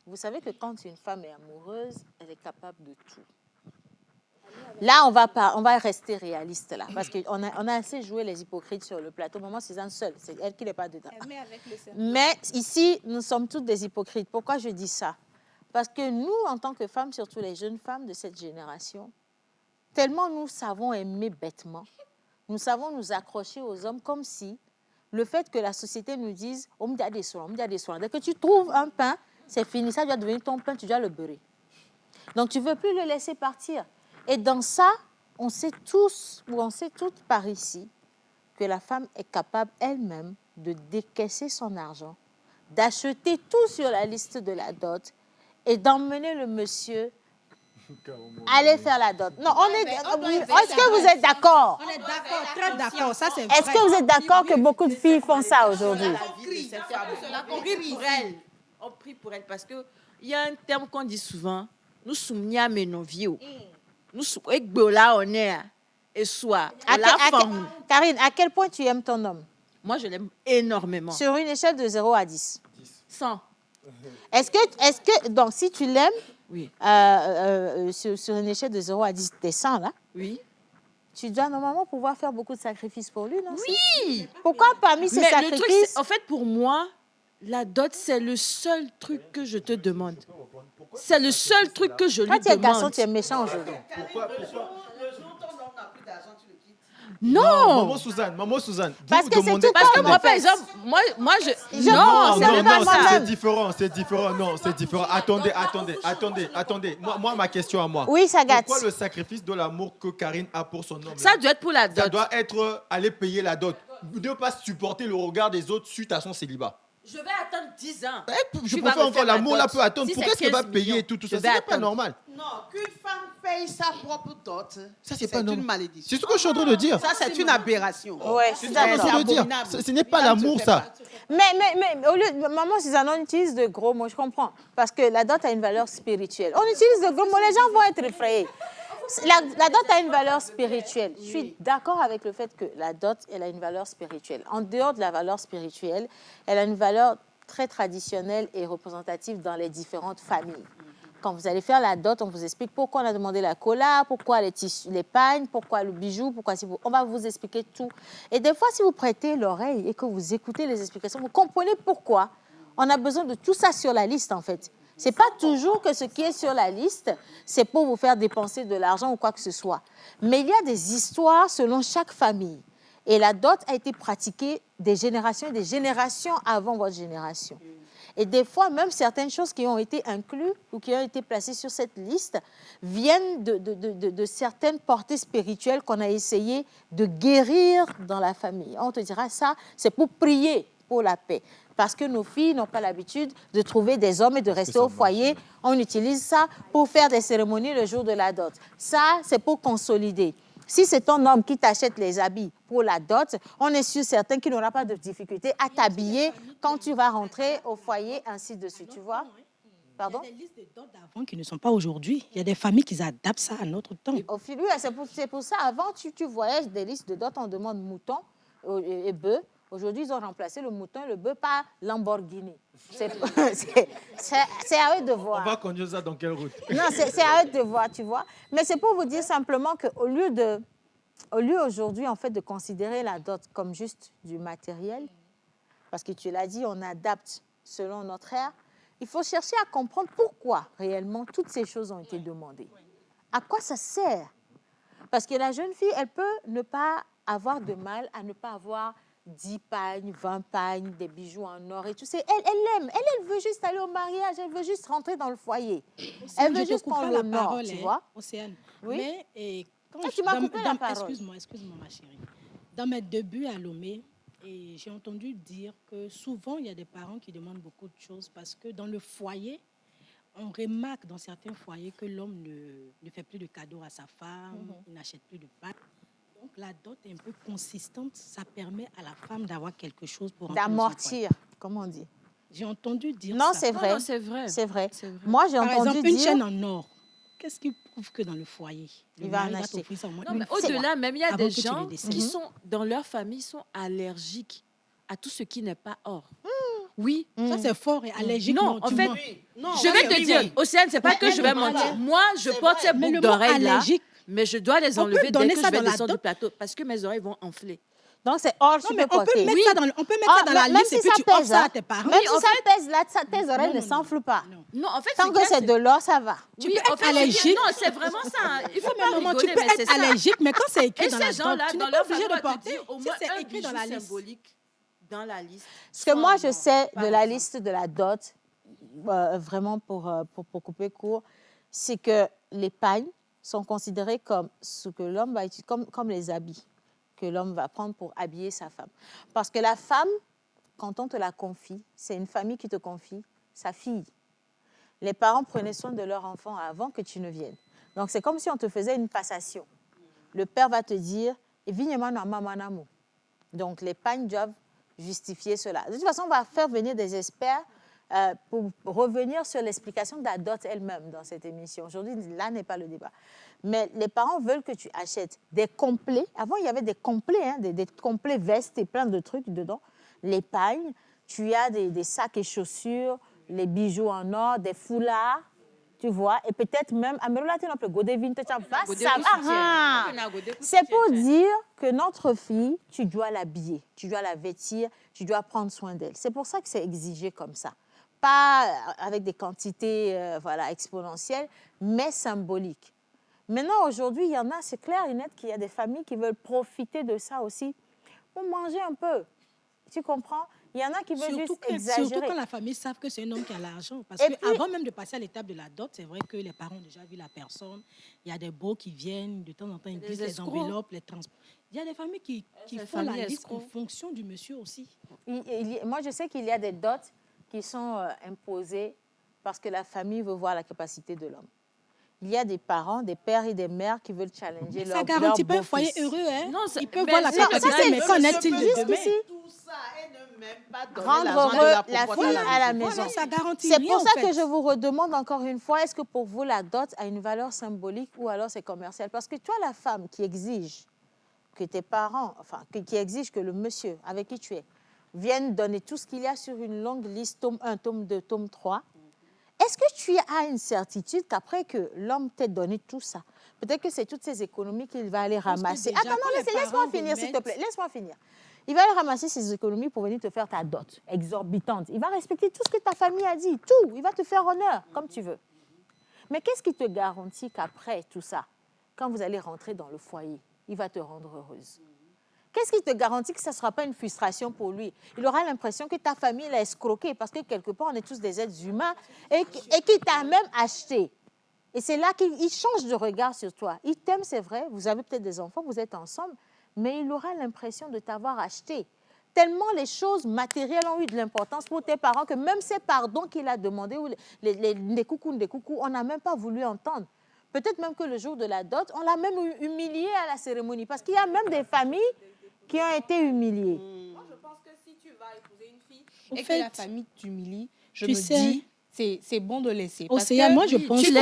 Vous savez que quand une femme est amoureuse, elle est capable de tout. Là, on va rester réaliste là, parce qu'on a assez joué les hypocrites sur le plateau. Maman Suzanne seule, c'est elle qui n'est pas dedans. Mais ici, nous sommes toutes des hypocrites. Pourquoi je dis ça? Parce que nous, en tant que femmes, surtout les jeunes femmes de cette génération, tellement nous savons aimer bêtement, nous savons nous accrocher aux hommes comme si le fait que la société nous dise « on me dit des soins, dès que tu trouves un pain, c'est fini, ça doit devenir ton pain, tu dois le beurrer. Donc, tu ne veux plus le laisser partir. Et dans ça, on sait tous, ou on sait toutes par ici, que la femme est capable elle-même de décaisser son argent, d'acheter tout sur la liste de la dot et d'emmener le monsieur aller faire la dot. Non, est-ce que vous êtes d'accord? On est d'accord, très d'accord. Ça, c'est Est-ce que vous êtes d'accord que beaucoup de filles font ça aujourd'hui? On prie pour elle parce qu'il y a un terme qu'on dit souvent, nous sommes mais nos vieux. Nous sommes on est et soit Karine, à quel point tu aimes ton homme? Moi, je l'aime énormément. Sur une échelle de 0 à 10? 100. Est-ce que donc, si tu l'aimes, oui. Sur une échelle de 0 à 10, t'es 100 là? Oui. tu dois normalement pouvoir faire beaucoup de sacrifices pour lui, non? Oui. Pourquoi parmi ces Mais sacrifices... le truc, en fait, pour moi, la dot, c'est le seul truc que je te demande. C'est le seul truc que je lui demande. Quand tu es garçon, tu es méchant aujourd'hui. Pourquoi Non. Maman Suzanne, Parce vous que c'est demandez- tout Parce que comme moi, en par fait. exemple, moi je... Je Non, pense, c'est c'est même pas pas moi-même. ça. c'est différent, c'est différent. Attendez. Moi, ma question à moi. Oui, ça gâte. Pourquoi le sacrifice de l'amour que Karine a pour son homme Ça là, doit être pour la ça dot. doit être aller payer la dot. Ne pas supporter le regard des autres suite à son célibat. Je vais attendre 10 ans. Je Tu vas préfère me encore faire la l'amour, dot. là peut attendre. Si Pourquoi c'est est-ce qu'elle va 15 payer millions, tout je ça? vais C'est pas attendre. normal. Non, qu'une femme paye sa propre dot, Ça, c'est c'est pas normal. une malédiction. C'est ce que je suis en train de dire. Ça, c'est une aberration. Ouais, je suis d'accord. C'est dire. Ce n'est pas l'amour, ça. Mais au lieu de maman Suzanne, on utilise de gros mots, je comprends. Parce que la dot a une valeur spirituelle. On utilise de gros mots, les gens vont être effrayés. La dot a une valeur spirituelle. Je suis d'accord avec le fait que la dot, elle a une valeur spirituelle. En dehors de la valeur spirituelle, elle a une valeur très traditionnelle et représentative dans les différentes familles. Quand vous allez faire la dot, on vous explique pourquoi on a demandé la cola, pourquoi les tissus, les pagnes, pourquoi le bijou, pourquoi si vous... On va vous expliquer tout. Et des fois, si vous prêtez l'oreille et que vous écoutez les explications, vous comprenez pourquoi on a besoin de tout ça sur la liste, en fait. Ce n'est pas toujours que ce qui est sur la liste, c'est pour vous faire dépenser de l'argent ou quoi que ce soit. Mais il y a des histoires selon chaque famille. Et la dot a été pratiquée des générations et des générations avant votre génération. Et des fois, même certaines choses qui ont été incluses ou qui ont été placées sur cette liste viennent de certaines portées spirituelles qu'on a essayé de guérir dans la famille. On te dira ça, c'est pour prier pour la paix. Parce que nos filles n'ont pas l'habitude de trouver des hommes et de rester au foyer. On utilise ça pour faire des cérémonies le jour de la dot. Ça, c'est pour consolider. Si c'est ton homme qui t'achète les habits pour la dot, on est sûr certain qu'il n'aura pas de difficulté à t'habiller quand tu vas rentrer au foyer, ainsi de suite. Tu vois? Pardon? Il y a des listes de dot d'avant qui ne sont pas aujourd'hui. Il y a des familles qui adaptent ça à notre temps. Au fil, oui, c'est pour ça. Avant, tu voyais des listes de dot, on demande mouton et bœuf. Aujourd'hui, ils ont remplacé le mouton et le bœuf par Lamborghini. C'est à eux de voir. On va conduire ça dans quelle route? Non, c'est à eux de voir, tu vois. Mais c'est pour vous dire simplement qu'au lieu aujourd'hui, en fait, de considérer la dot comme juste du matériel, parce que tu l'as dit, on adapte selon notre ère, il faut chercher à comprendre pourquoi réellement toutes ces choses ont été demandées. À quoi ça sert? Parce que la jeune fille, elle peut ne pas avoir de mal à ne pas avoir 10 pagnes, 20 pagnes, des bijoux en or et tout. Elle veut juste aller au mariage, elle veut juste rentrer dans le foyer. Elle veut juste prendre le nord, tu vois. Océane. Oui. Mais quand tu m'as coupé la parole. Excuse-moi, ma chérie. Dans mes débuts à Lomé, j'ai entendu dire que souvent, il y a des parents qui demandent beaucoup de choses parce que dans le foyer, on remarque dans certains foyers que l'homme ne fait plus de cadeaux à sa femme, il n'achète plus de pâtes. Donc, la dot est un peu consistante. Ça permet à la femme d'avoir quelque chose pour... D'amortir, comme on dit. J'ai entendu dire non, ça. C'est vrai. Non, c'est vrai. C'est vrai. C'est vrai. Moi, j'ai Par entendu exemple, dire... une chaîne en or. Qu'est-ce qui prouve que dans le foyer, il va en acheter? Non, mais au-delà, même, il y a des gens qui sont... sont, dans leur famille, sont allergiques à tout ce qui n'est pas or. Oui. Ça, c'est fort et allergique. Non, en fait, je vais te dire, Océane, c'est pas que je vais mentir. Moi, je porte ces boucles d'oreilles là, mais je dois les enlever dès que je vais descendre du plateau parce que mes oreilles vont enfler. Donc, c'est hors, tu peux porter. On peut mettre ça dans la liste et puis tu offres ça à tes parents. Même si ça pèse, là, tes oreilles ne s'enflent pas. Non, en fait, tant que c'est de l'or, ça va. Tu peux être allergique. Non, c'est vraiment ça. Il faut pas rigoler, tu peux mais c'est être allergique, mais quand c'est écrit dans la gens là, tu dans n'es pas leur obligé de famille, porter. au Si moins c'est un écrit dans la bijou liste. symbolique dans la liste. Ce que moi, je sais de la liste de la dot, vraiment pour couper court, c'est que les pagnes sont considérées comme ce que l'homme va utiliser, comme les habits que l'homme va prendre pour habiller sa femme. Parce que la femme, quand on te la confie, c'est une famille qui te confie sa fille. Les parents prenaient soin de leur enfant avant que tu ne viennes. Donc, c'est comme si on te faisait une passation. Le père va te dire « Donc, les pagnes doivent justifier cela. De toute façon, on va faire venir des experts pour revenir sur l'explication de la dot elle-même dans cette émission. Aujourd'hui, là n'est pas le débat. Mais les parents veulent que tu achètes des complets. Avant, il y avait des complets, des complets vestes et plein de trucs dedans. Les pagnes, tu as des sacs et chaussures, les bijoux en or, des foulards, Tu vois, et peut-être même, Ah. c'est pour dire que notre fille, tu dois l'habiller, tu dois la vêtir, tu dois prendre soin d'elle. C'est pour ça que c'est exigé comme ça. Pas avec des quantités exponentielles, mais symboliques. Maintenant, aujourd'hui, il y en a, c'est clair et net qu'il y a des familles qui veulent profiter de ça aussi pour manger un peu. Tu comprends? Il y en a qui veulent juste exagérer. Surtout quand la famille savent que c'est un homme qui a l'argent. Parce Et qu'avant même de passer à l'étape de la dot, c'est vrai que les parents ont déjà vu la personne. Il y a des beaux qui viennent, de temps en temps, ils glissent les enveloppes, les transports. Il y a des familles qui font la liste en fonction du monsieur aussi. Moi, je sais qu'il y a des dots qui sont imposées parce que la famille veut voir la capacité de l'homme. Il y a des parents, des pères et des mères qui veulent challenger leur beau-fils. Ça garantit pas un foyer heureux, hein? Non, ils peuvent voir la capacité, mais qu'en est-il de demain? Tout ça, elle ne même pas donner Rendre l'argent de heureux la la fille à la maison. Voilà, ça garantit C'est rien, pour ça en fait. que je vous redemande encore une fois, est-ce que pour vous la dot a une valeur symbolique ou alors c'est commercial? Parce que toi, la femme qui exige que tes parents, qui exige que le monsieur avec qui tu es vienne donner tout ce qu'il y a sur une longue liste, tome 1, tome 2, tome 3, est-ce que tu as une certitude qu'après que l'homme t'ait donné tout ça, peut-être que c'est toutes ces économies qu'il va aller ramasser. Attends, non, laisse-moi finir, s'il te plaît. Laisse-moi finir. Il va aller ramasser ses économies pour venir te faire ta dot exorbitante. Il va respecter tout ce que ta famille a dit, tout. Il va te faire honneur, comme tu veux. Mais qu'est-ce qui te garantit qu'après tout ça, quand vous allez rentrer dans le foyer, il va te rendre heureuse? Qu'est-ce qui te garantit que ça ne sera pas une frustration pour lui? Il aura l'impression que ta famille l'a escroqué parce que quelque part, on est tous des êtres humains et qu'il t'a même acheté. Et c'est là qu'il change de regard sur toi. Il t'aime, c'est vrai, vous avez peut-être des enfants, vous êtes ensemble, mais il aura l'impression de t'avoir acheté. Tellement les choses matérielles ont eu de l'importance pour tes parents que même ces pardons qu'il a demandé, ou des coucous, on n'a même pas voulu entendre. Peut-être même que le jour de la dot, on l'a même humilié à la cérémonie. Parce qu'il y a même des familles qui ont été humiliées. Moi, je pense que si tu vas épouser une fille et que la famille t'humilie, je me dis, c'est bon de laisser. Océane, moi, je pense que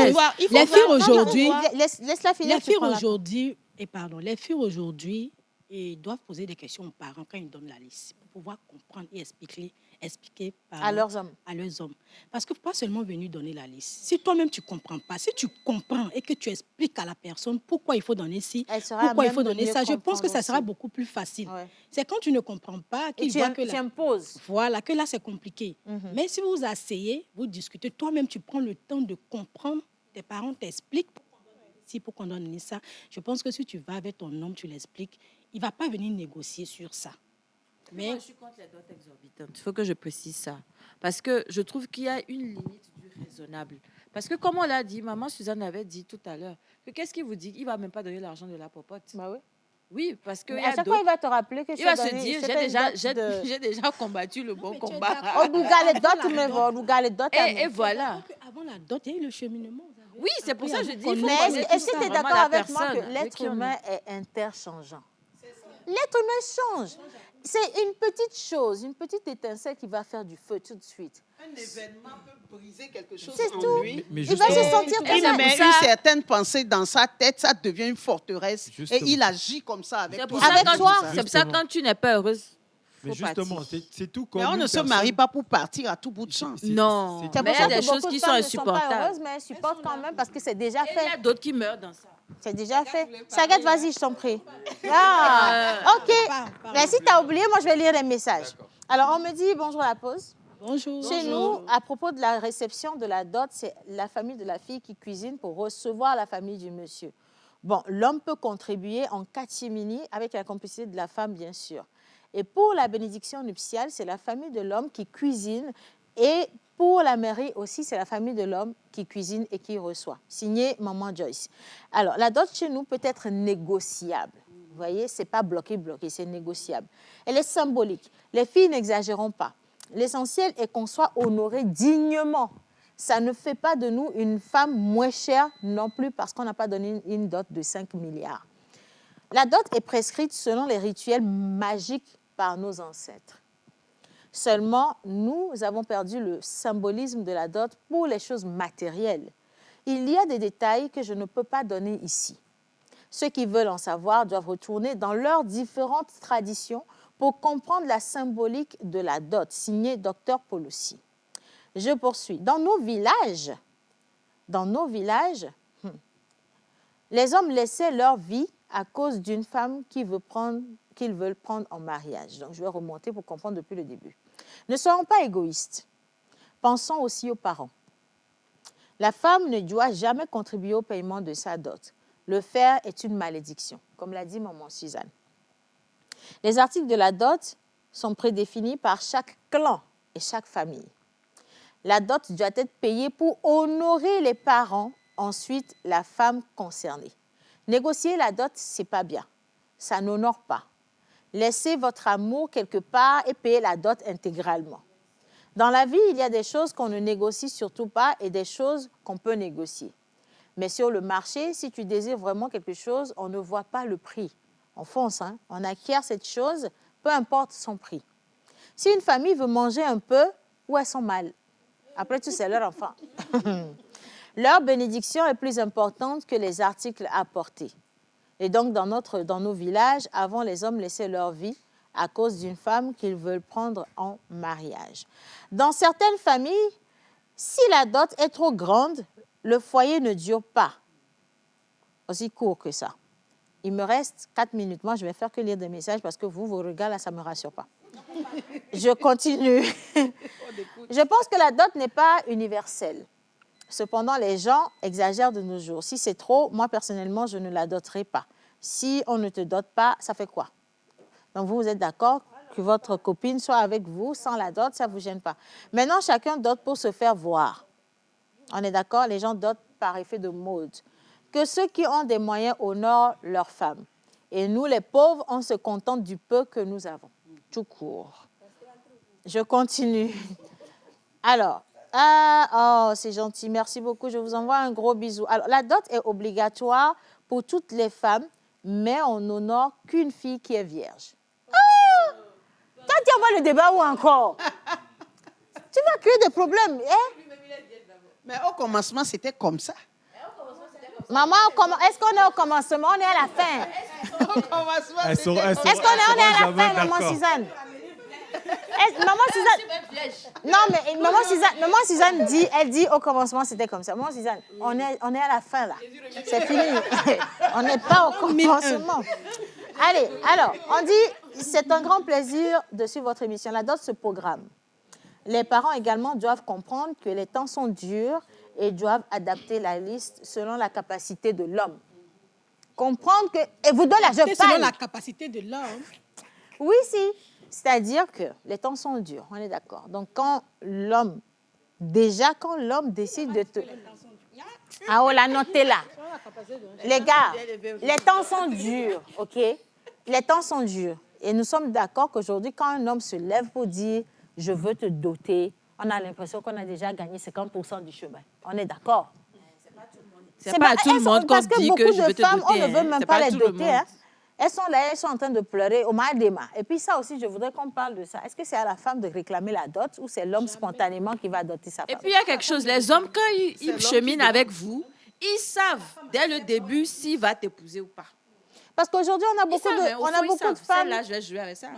les filles aujourd'hui... Laisse-la finir. Les filles aujourd'hui doivent poser des questions aux parents quand ils donnent la liste pour pouvoir comprendre et expliquer à leurs hommes. Parce que pas seulement venir donner la liste. Si toi-même tu ne comprends pas, si tu comprends et que tu expliques à la personne pourquoi il faut donner ci, pourquoi il faut donner ça, je pense que ça sera beaucoup plus facile. Ouais. C'est quand tu ne comprends pas qu'il voit que tu imposes. Voilà, que là c'est compliqué. Mais si vous asseyez, vous discutez, toi-même tu prends le temps de comprendre, tes parents t'expliquent pourquoi on donne ça. Je pense que si tu vas avec ton homme, tu l'expliques, il ne va pas venir négocier sur ça. Mais moi, je suis contre les dots exorbitantes. Il faut que je précise ça. Parce que je trouve qu'il y a une limite du raisonnable. Parce que comme on l'a dit, maman Suzanne avait dit tout à l'heure, que qu'est-ce qu'il vous dit? Il ne va même pas donner l'argent de la popote. Bah oui. Oui, parce que à chaque fois, il va te rappeler que il va se dire, j'ai déjà combattu le bon combat. Et voilà. Avant la dot, il y a eu le cheminement. Oui, c'est pour ça que je dis. Mais est-ce que tu es d'accord avec moi que l'être humain est interchangeant? L'être humain change. C'est une petite chose, une petite étincelle qui va faire du feu tout de suite. Un événement peut briser quelque chose c'est en tout. lui. Mais il va se sentir comme ça. Il met une certaine pensée dans sa tête, ça devient une forteresse. Et il agit comme ça avec toi. C'est pour ça quand tu n'es pas heureuse. Mais justement, c'est tout comme. Mais on ne se marie pas pour partir à tout bout de champ. Non, mais il y a des choses qui sont insupportables. Elles ne sont pas heureuses, mais elles supportent quand même parce que c'est déjà fait. Il y a d'autres qui meurent dans ça. C'est déjà fait. Sagat, vas-y, je t'en prie. OK. Mais si tu as oublié, moi, je vais lire les messages. Alors, on me dit bonjour à la pause. Bonjour. Chez nous, à propos de la réception de la dot, c'est la famille de la fille qui cuisine pour recevoir la famille du monsieur. Bon, l'homme peut contribuer en catimini avec la complicité de la femme, bien sûr. Et pour la bénédiction nuptiale, c'est la famille de l'homme qui cuisine. Et pour la mairie aussi, c'est la famille de l'homme qui cuisine et qui reçoit. Signé Maman Joyce. Alors, la dot chez nous peut être négociable. Vous voyez, ce n'est pas bloqué, c'est négociable. Elle est symbolique. Les filles n'exagérons pas. L'essentiel est qu'on soit honoré dignement. Ça ne fait pas de nous une femme moins chère non plus parce qu'on n'a pas donné une dot de 5 milliards. La dot est prescrite selon les rituels magiques par nos ancêtres. Seulement, nous avons perdu le symbolisme de la dot pour les choses matérielles. Il y a des détails que je ne peux pas donner ici. Ceux qui veulent en savoir doivent retourner dans leurs différentes traditions pour comprendre la symbolique de la dot, signé Dr Polossi. Je poursuis. Dans nos villages, dans nos villages, les hommes laissaient leur vie à cause d'une femme qu'ils veulent prendre en mariage. Donc, je vais remonter pour comprendre depuis le début. Ne soyons pas égoïstes. Pensons aussi aux parents. La femme ne doit jamais contribuer au paiement de sa dot. Le faire est une malédiction, comme l'a dit maman Suzanne. Les articles de la dot sont prédéfinis par chaque clan et chaque famille. La dot doit être payée pour honorer les parents, ensuite la femme concernée. Négocier la dot, ce n'est pas bien. Ça n'honore pas. Laissez votre amour quelque part et payez la dot intégralement. Dans la vie, il y a des choses qu'on ne négocie surtout pas et des choses qu'on peut négocier. Mais sur le marché, si tu désires vraiment quelque chose, on ne voit pas le prix. On fonce, hein? On acquiert cette chose, peu importe son prix. Si une famille veut manger un peu, où elles sont mal? Après tout, c'est leur enfant. Leur bénédiction est plus importante que les articles apportés. Et donc, dans nos villages, avant, les hommes laissaient leur vie à cause d'une femme qu'ils veulent prendre en mariage. Dans certaines familles, si la dot est trop grande, le foyer ne dure pas. Aussi court que ça. Il me reste 4 minutes. Moi, je vais faire que lire des messages parce que vos regards, là, ça ne me rassure pas. Je continue. Je pense que la dot n'est pas universelle. Cependant, les gens exagèrent de nos jours. Si c'est trop, moi, personnellement, je ne la doterai pas. Si on ne te dote pas, ça fait quoi? Donc, vous êtes d'accord que votre copine soit avec vous sans la dot, ça ne vous gêne pas. Maintenant, chacun dote pour se faire voir. On est d'accord? Les gens dotent par effet de mode. Que ceux qui ont des moyens honorent leurs femmes. Et nous, les pauvres, on se contente du peu que nous avons. Tout court. Je continue. Alors, c'est gentil, merci beaucoup. Je vous envoie un gros bisou. Alors, la dot est obligatoire pour toutes les femmes, mais on n'honore qu'une fille qui est vierge. Toi, tu envoies le débat où encore? Tu vas créer des problèmes. Hein? Mais au commencement, c'était comme ça. Maman, est-ce qu'on est au commencement? On est à la fin. Au commencement, est-ce qu'on est à la fin, maman Suzanne? Maman Suzanne. Non, mais maman Suzanne dit, elle dit au commencement c'était comme ça. Maman Suzanne, on est à la fin là. C'est fini. On n'est pas au commencement. Allez, alors, on dit, c'est un grand plaisir de suivre votre émission. La dot se programme. Les parents également doivent comprendre que les temps sont durs et doivent adapter la liste selon la capacité de l'homme. Comprendre que... Et vous donnez la je parle. Selon la capacité de l'homme. Oui, si. C'est-à-dire que les temps sont durs, on est d'accord. Donc, quand l'homme décide de te... Ah, oh, la notez là. Les gars, les temps sont durs, OK? Les temps sont durs. Et nous sommes d'accord qu'aujourd'hui, quand un homme se lève pour dire « je veux te doter », on a l'impression qu'on a déjà gagné 50% du chemin. On est d'accord? C'est pas à tout le monde qu'on dit que je veux te doter. On ne veut même pas les doter, hein? Elles sont là, elles sont en train de pleurer au Madema. Et puis ça aussi, je voudrais qu'on parle de ça. Est-ce que c'est à la femme de réclamer la dot ou c'est l'homme spontanément qui va doter sa femme? Et puis il y a quelque chose, les hommes, quand ils cheminent avec vous, ils savent dès le début s'il va t'épouser ou pas. Parce qu'aujourd'hui, on a beaucoup de femmes... Là, je vais jouer avec ça.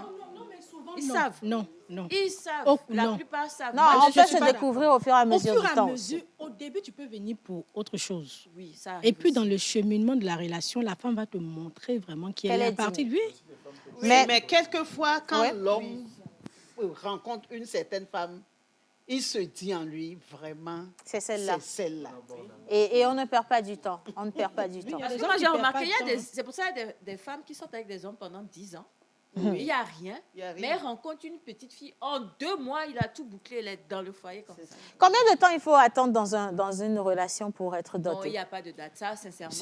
Ils savent. Non. Ils savent. La plupart savent. Non, on peut se découvrir au fur et à mesure du temps. Au début, tu peux venir pour autre chose. Oui, ça. Et puis, dans le cheminement de la relation, la femme va te montrer vraiment qui elle est à partir de lui. Mais quelquefois, quand l'homme rencontre une certaine femme, il se dit en lui, vraiment, c'est celle-là. Et on ne perd pas du temps. On ne perd pas du temps. Parce que moi, j'ai remarqué, c'est pour ça qu'il y a des femmes qui sortent avec des hommes pendant 10 ans. Il n'y a rien, mais elle rencontre une petite fille. En 2 mois, il a tout bouclé, elle est dans le foyer comme ça. Combien de temps il faut attendre dans une relation pour être doté? Non, il n'y a pas de date. Ça, sincèrement.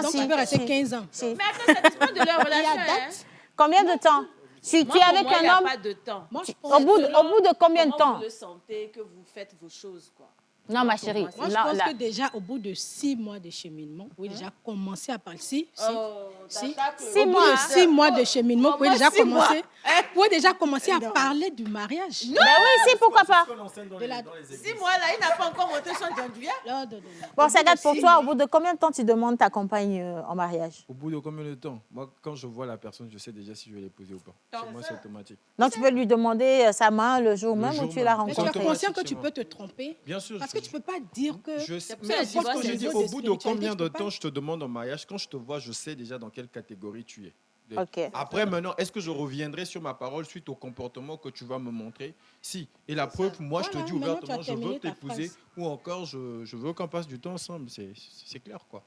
Donc, il peut rester 15 ans. Mais attends, ça dépend de leur relation. Il y a date? Combien de temps? Si tu es avec un homme... Il n'y a pas de temps. Au bout de combien de temps? Comment vous le sentez que vous faites vos choses, quoi. Non, ma chérie. Moi, je pense que déjà, au bout de 6 mois de cheminement, vous pouvez déjà commencer à parler. 6 mois. 6 mois de cheminement, vous pouvez déjà commencer Vous pouvez déjà commencer à parler du mariage. Ben oui, si, pourquoi pas. Si moi, là, il n'a pas encore monté son djandouya. Bon, Sagat, pour toi, au bout de combien de temps tu demandes ta compagne en mariage? Au bout de combien de temps? Moi, quand je vois la personne, je sais déjà si je vais l'épouser ou pas. Pour moi, c'est automatique. Donc, tu peux lui demander sa main le jour même où tu la Mais tu rencontres. es conscient que tu peux te tromper? Bien sûr. Parce que tu ne peux pas dire que... Je sais, Mais mais tu vois, quand je c'est dis une au autre bout de spiritualité, combien tu de peux pas. temps je te demande en mariage, quand je te vois, je sais déjà dans quelle catégorie tu es. Ok. Après, maintenant, est-ce que je reviendrai sur ma parole suite au comportement que tu vas me montrer? Si. Et la preuve, moi, je te Voilà, dis maintenant, ouvertement, tu as je veux terminé ta t'épouser phrase. ou encore, je veux qu'on passe du temps ensemble. C'est clair, quoi.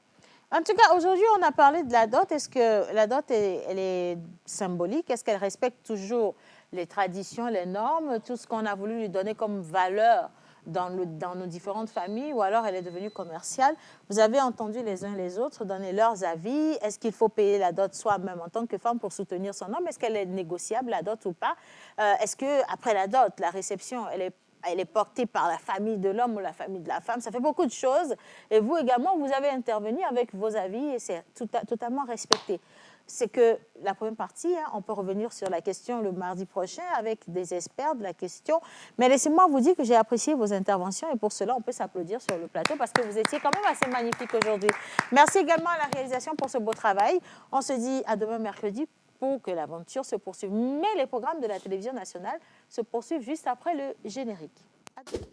En tout cas, aujourd'hui, on a parlé de la dot. Est-ce que la dot, elle est symbolique? Est-ce qu'elle respecte toujours les traditions, les normes, tout ce qu'on a voulu lui donner comme valeur dans nos différentes familles, ou alors elle est devenue commerciale? Vous avez entendu les uns les autres donner leurs avis. Est-ce qu'il faut payer la dot soi-même en tant que femme pour soutenir son homme? Est-ce qu'elle est négociable, la dot, ou pas? Est-ce qu'après la dot, la réception, elle est portée par la famille de l'homme ou la famille de la femme? Ça fait beaucoup de choses. Et vous également, vous avez intervenu avec vos avis et c'est totalement respecté. C'est que la première partie, on peut revenir sur la question le mardi prochain avec des experts de la question. Mais laissez-moi vous dire que j'ai apprécié vos interventions et pour cela, on peut s'applaudir sur le plateau parce que vous étiez quand même assez magnifiques aujourd'hui. Merci également à la réalisation pour ce beau travail. On se dit à demain mercredi pour que l'aventure se poursuive. Mais les programmes de la télévision nationale se poursuivent juste après le générique. À demain.